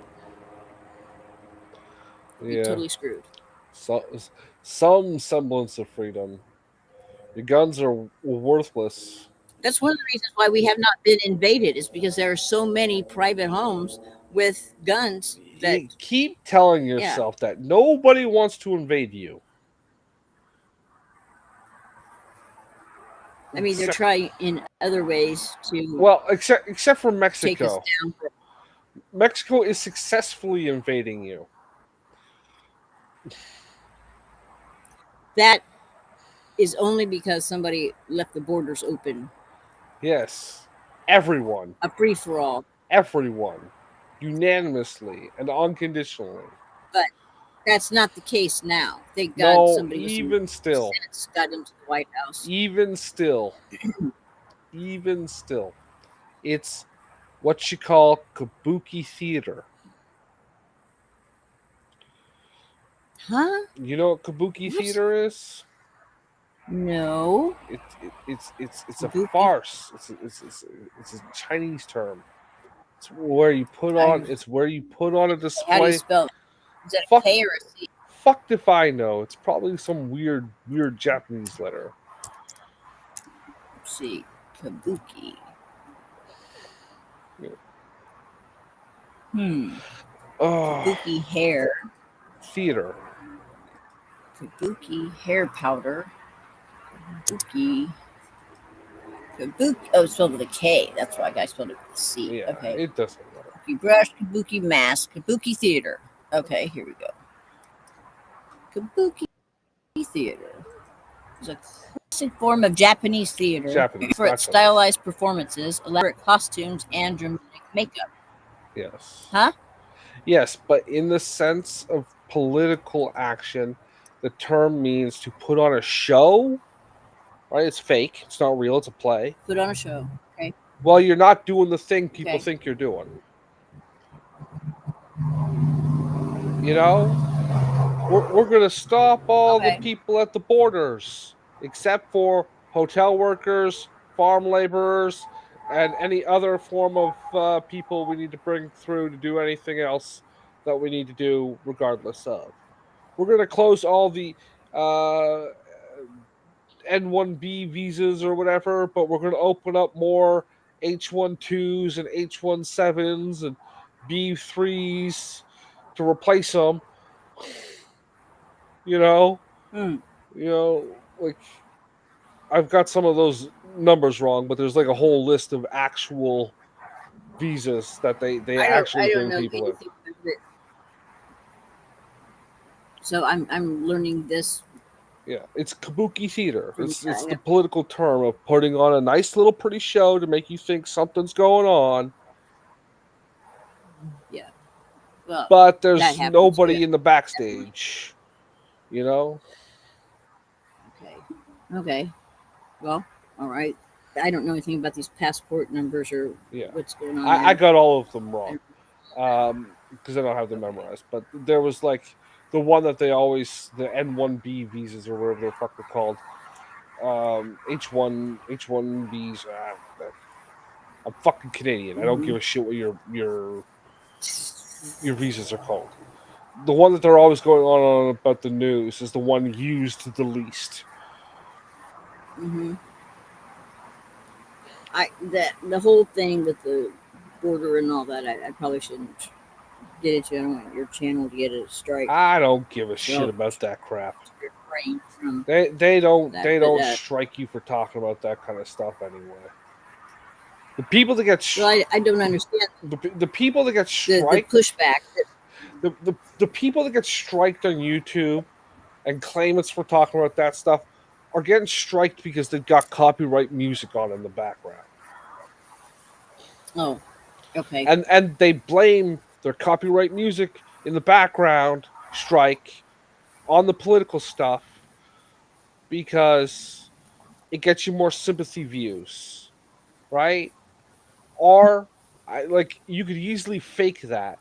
We're Yeah, totally screwed. so, some semblance of freedom. Your guns are worthless. That's one of the reasons why we have not been invaded. Is because there are so many private homes with guns that. You keep telling Yeah. yourself that nobody wants to invade you. I mean, they're trying in other ways to Well, except for take us Mexico. down. Mexico is successfully invading you. That is only because somebody left the borders open. Yes. Everyone. A free for all. Everyone. Unanimously and unconditionally. But that's not the case now. Thank God No, somebody with even still. some sense got into the White House. Even still. Even still. It's what you call kabuki theater. Huh? You know what kabuki What? theater is? No. It's a Kabuki. farce. It's a Chinese term. It's where you put on. I. It's where you put on a How do you display. spell it? Is that a Fuck, K or a C? fucked if I know. It's probably some weird Japanese letter. Let's see. Kabuki. Yeah. Oh, Kabuki hair. theater. Kabuki hair powder. Kabuki. Kabuki. Oh, it's spelled with a K. That's why I spelled it with a C. Yeah, Okay. it doesn't matter. Kabuki brush. Kabuki mask. Kabuki theater. Okay, here we go. Kabuki theater is a classic form of Japanese theater Japanese, for not its Chinese. stylized performances, elaborate costumes, and dramatic makeup. Yes. Huh? Yes, but in the sense of political action, the term means to put on a show, right? It's fake. It's not real. It's a play. Put on a show. Okay. Well, you're not doing the thing people Okay. think you're doing. You know, we're going to stop all the Okay. people at the borders, except for hotel workers, farm laborers, and any other form of people we need to bring through to do anything else that we need to do, regardless of. We're going to close all the uh, N1B visas or whatever, but we're going to open up more H1 2s and H1 7s and B3s to replace them. You know, Hmm. like I've got some of those numbers wrong, but there's like a whole list of actual visas that they I actually don't bring know people in. anything about it. So I'm learning this Yeah, it's kabuki theater. from It's the political term of putting on a nice little pretty show to make you think something's going on, yeah. Well, but that there's happens too. nobody in the backstage. You know? Okay. Okay. Well, all right. I don't know anything about these passport numbers or Yeah, what's going on I there. got all of them wrong because I don't have them memorized. But there was like the one that they always the N1B visas or whatever the fuck they're called. H1Bs. I'm fucking Canadian. I don't Mm-hmm. give a shit what your visas are called. The one that they're always going on about the news is the one used the least. Mm-hmm. The whole thing with the border and all that, I probably shouldn't get into. I don't want your channel to get a strike. I don't give a So shit about that crap. refrain from They don't that. they But don't strike you for talking about that kind of stuff anyway. The people that get well, I don't understand the people that get the striked pushback. the people that get striked on YouTube and claim it's for talking about that stuff are getting striked because they've got copyright music on in the background. Oh, okay. And they blame their copyright music in the background strike on the political stuff because it gets you more sympathy views, right? Or like you could easily fake that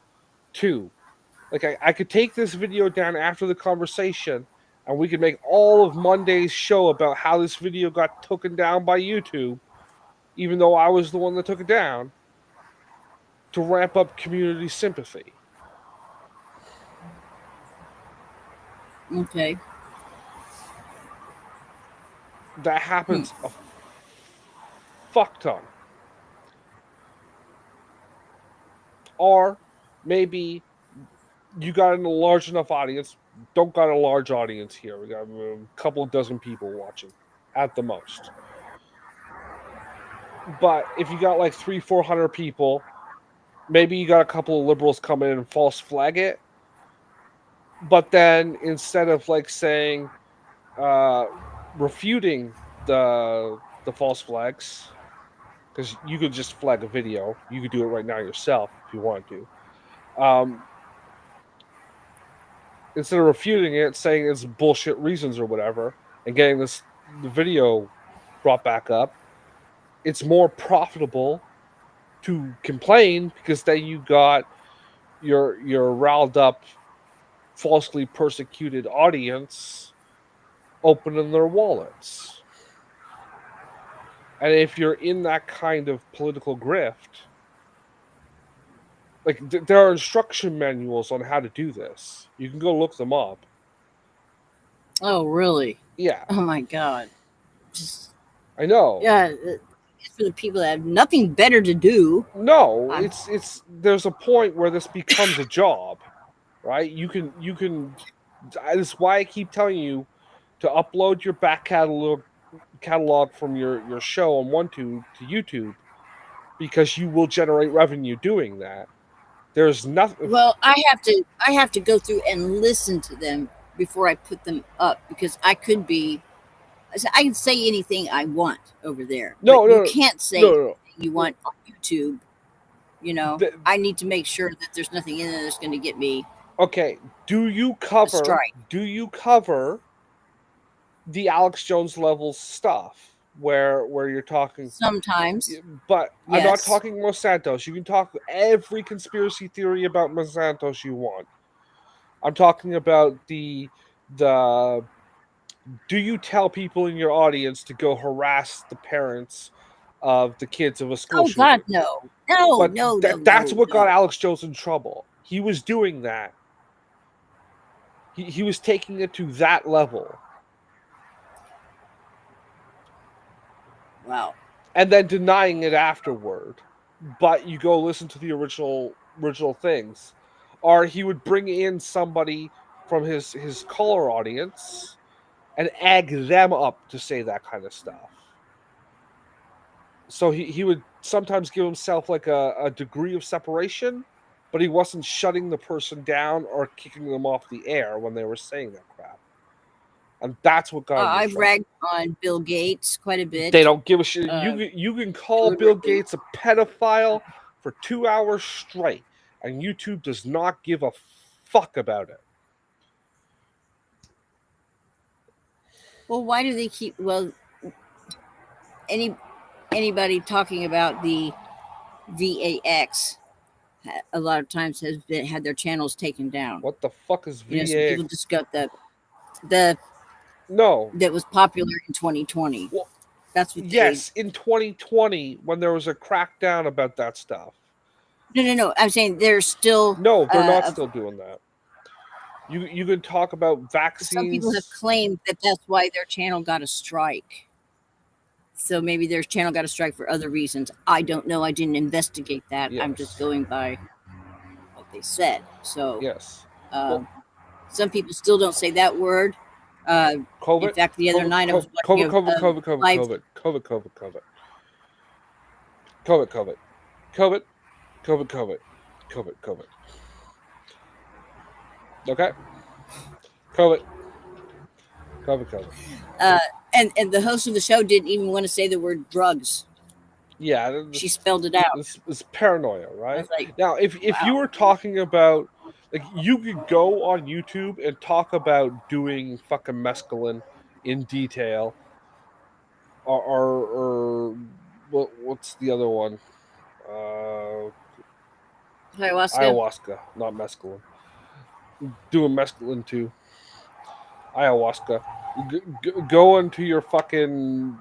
too. Like I could take this video down after the conversation and we could make all of Monday's show about how this video got taken down by YouTube, even though I was the one that took it down, to ramp up community sympathy. Okay. That Hmm. happens a fuck ton. Or maybe you got a large enough audience. Don't got a large audience here. We got a couple dozen people watching at the most. But if you got like 300-400 people, maybe you got a couple of liberals come in and false flag it. But then instead of like saying uh refuting the false flags, because you could just flag a video, you could do it right now yourself if you want to. Instead of refuting it, saying it's bullshit reasons or whatever, and getting the video brought back up, it's more profitable to complain, because then you got your riled up, falsely persecuted audience opening their wallets. And if you're in that kind of political grift, like there are instruction manuals on how to do this. You can go look them up. Oh, really? Yeah, Oh my God. Just I know. yeah. It's for the people that have nothing better to do. No, I'm, it's there's a point where this becomes a job, right? You can. That's why I keep telling you to upload your back catalog from your show on OneTube to YouTube, because you will generate revenue doing that. There's nothing. well, I have to go through and listen to them before I put them up because I can say anything I want over there, but No, you no, can't say no, no, anything you no. want on YouTube. The- I need to make sure that there's nothing in there that's going to get me okay, a strike. do you cover the Alex Jones level stuff where you're talking? Sometimes, But I'm not yes. talking Monsantos. You can talk every conspiracy theory about Monsantos you want. I'm talking about the do you tell people in your audience to go harass the parents of the kids of a school Oh God, shooting? no, no, But no, no, that's no, what got no. Alex Jones in trouble. He was doing that. He was taking it to that level. Wow. And then denying it afterward. But you go listen to the original things. Or he would bring in somebody from his caller audience and egg them up to say that kind of stuff. So he would sometimes give himself like a degree of separation, but he wasn't shutting the person down or kicking them off the air when they were saying that crap. And that's what got him in I've trouble. ragged on Bill Gates quite a They bit, don't give a shit. uh, You can call Bill deliberately. Gates a pedophile for 2 hours straight, and YouTube does not give a fuck about it. Well, why do they keep? Well, any anybody talking about the VAX a lot of times had their channels taken down. What the fuck is Some VA? people just got the No. that was popular in 2020. Well, That's what they. yes, in 2020 when there was a crackdown about that stuff. No. I'm saying there's still. No, they're not still doing that. You can talk about Some people have vaccines. claimed that that's why their channel got a strike. So maybe their channel got a strike for other reasons. I don't know. I didn't investigate that. I'm just Yes. going by what they said. So Yes. Well, um, some people still don't say that word. In COVID, fact, the other COVID, night I was watching COVID, COVID, a COVID, COVID, live. COVID, COVID, COVID, COVID, COVID, COVID, COVID, COVID, COVID, COVID, COVID. Okay, COVID, COVID, COVID. Uh, and the host of the show didn't even want to say the word drugs. Yeah, She spelled it out. this paranoia, I right? was like, Now, if you wow. were talking about, like, you could go on YouTube and talk about doing fucking mescaline in detail, or what's the other one? Uh, Ayahuasca. Ayahuasca, not mescaline. Doing mescaline too. Ayahuasca. Go into your fucking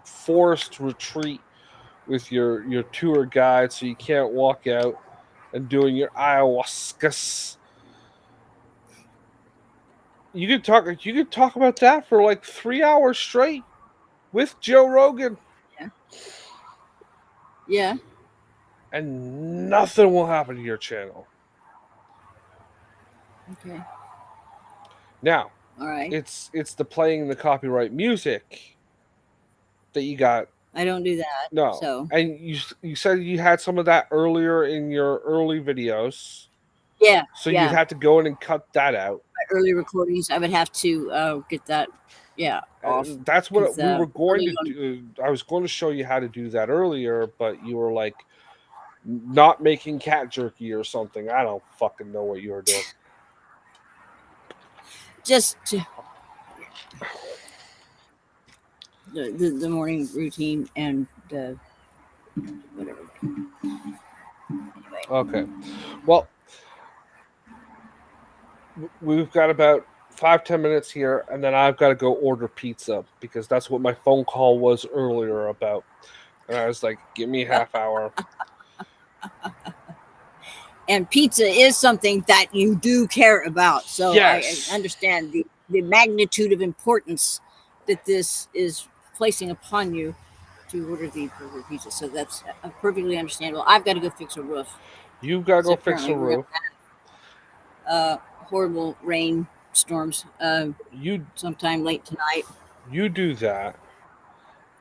forced retreat with your tour guide so you can't walk out, and doing your ayahuascas. You could talk about that for like 3 hours straight with Joe Rogan, Yeah. Yeah. and nothing will happen to your channel. Okay. Now, All right. it's the playing the copyright music that you got. I don't do that. No, So and you said you had some of that earlier in your early videos, yeah, so you'd yeah. have to go in and cut that out. My early recordings, I would have to get that, yeah, off That's what because we were going early to on. do. I was going to show you how to do that earlier, but you were like not making cat jerky or something. I don't fucking know what you were doing. Just the morning routine and whatever. Okay. Well, we've got about 5-10 minutes here, and then I've got to go order pizza because that's what my phone call was earlier about. And I was like, "Give me a half hour." And pizza is something that you do care about. So I Yes, understand the magnitude of importance that this is placing upon you to order the burger pizza. So that's perfectly understandable. I've got to go fix a roof. you've got to So go fix apparently the we're going roof. to have horrible rain storms You sometime late tonight. you do that,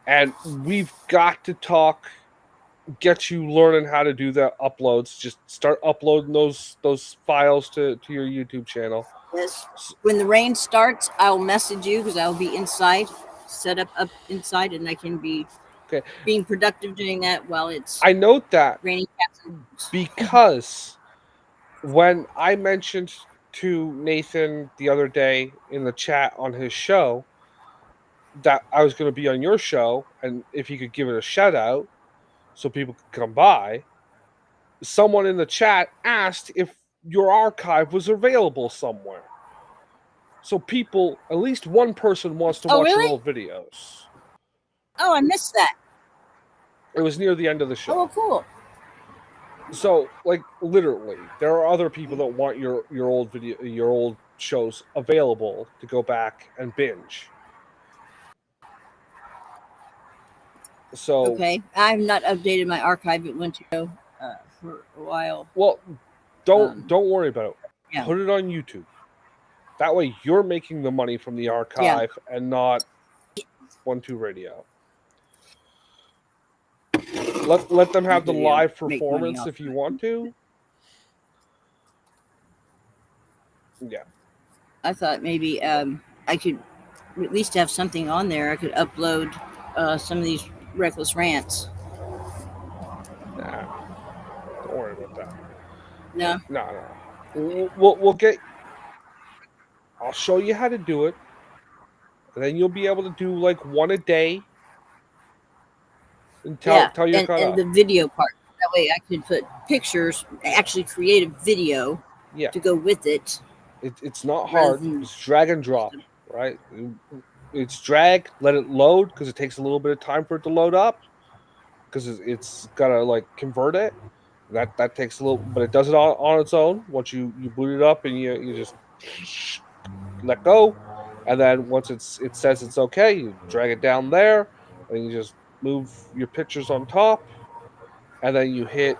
and we've got to talk. Get you learning how to do the uploads. Just start uploading those files to your YouTube channel. Yes. When the rain starts, I'll message you because I'll be inside, set up inside, and I can be Okay, being productive doing that while it's I note that raining cats and dogs. because when I mentioned to Nathan the other day in the chat on his show that I was going to be on your show and if he could give it a shout out so people could come by, someone in the chat asked if your archive was available somewhere. So people, at least one person wants to Oh, watch your really? old videos. Oh, I missed that. It was near the end of the Oh, well, show. cool. So like literally there are other people that want your old video your old shows available to go back and binge. So Okay. I've not updated my archive. It went to go for a while. well Um, don't worry about it. yeah. Put it on YouTube. That way you're making the money from the Yeah. archive and not 1-2 radio. Let them have the Video live make money performance off if you of want it. to. Yeah. I thought maybe I could at least have something on there. I could upload some of these reckless rants. Nah, don't worry about that. No. No, no. We'll get I'll show you how to do it. And then you'll be able to do like one a day Yeah. until you're caught And up. the video part. That way I could put pictures, actually create a video Yeah. to go with it It's not rather hard. than It's drag and just drop, right? It's drag, let it load because it takes a little bit of time for it to load up because it's gotta like convert it. That takes a little, but it does it on its own. Once you boot it up and you just let go, and then once it says it's okay, you drag it down there, and you just move your pictures on top, and then you hit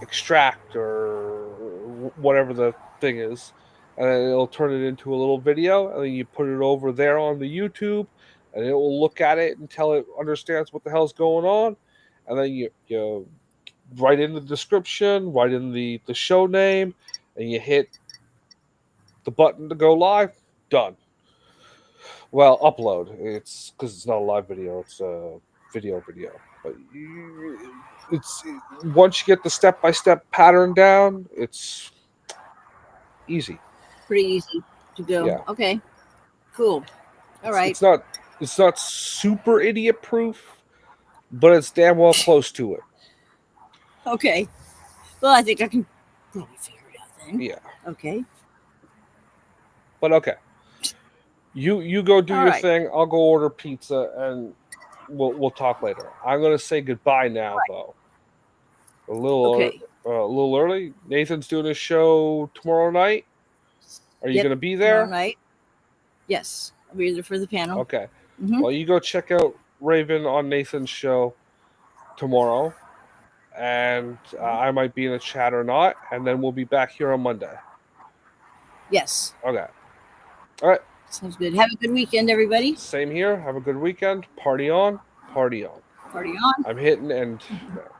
extract or whatever the thing is, and then it'll turn it into a little video, and then you put it over there on the YouTube, and it will look at it until it understands what the hell's going on, and then you write in the description, write in the show name, and you hit the button to go live. Done. Well, upload. It's because it's not a live video; it's a video. But it's once you get the step by step pattern down, it's easy. pretty easy to go. Yeah, Okay. Cool. All it's right. it's not it's not super idiot proof, but it's damn well close to it. Okay. Well, I think I can probably figure it out then. Yeah, Okay. but okay. You go do All your right. thing. I'll go order pizza, and we'll talk later. I'm gonna say goodbye now, though. Okay. A little early. Nathan's doing his show tomorrow night. Are you Yep. gonna be Tomorrow there? night. Yes. I'll be there for the panel. Okay. Mm-hmm. Well, you go check out Raven on Nathan's show tomorrow, and I might be in the chat or not, and then we'll be back here on Monday. Yes. Okay. All right. Sounds good. Have a good weekend, everybody. Same here. Have a good weekend. Party on. Party on. Party on. I'm hitting end now.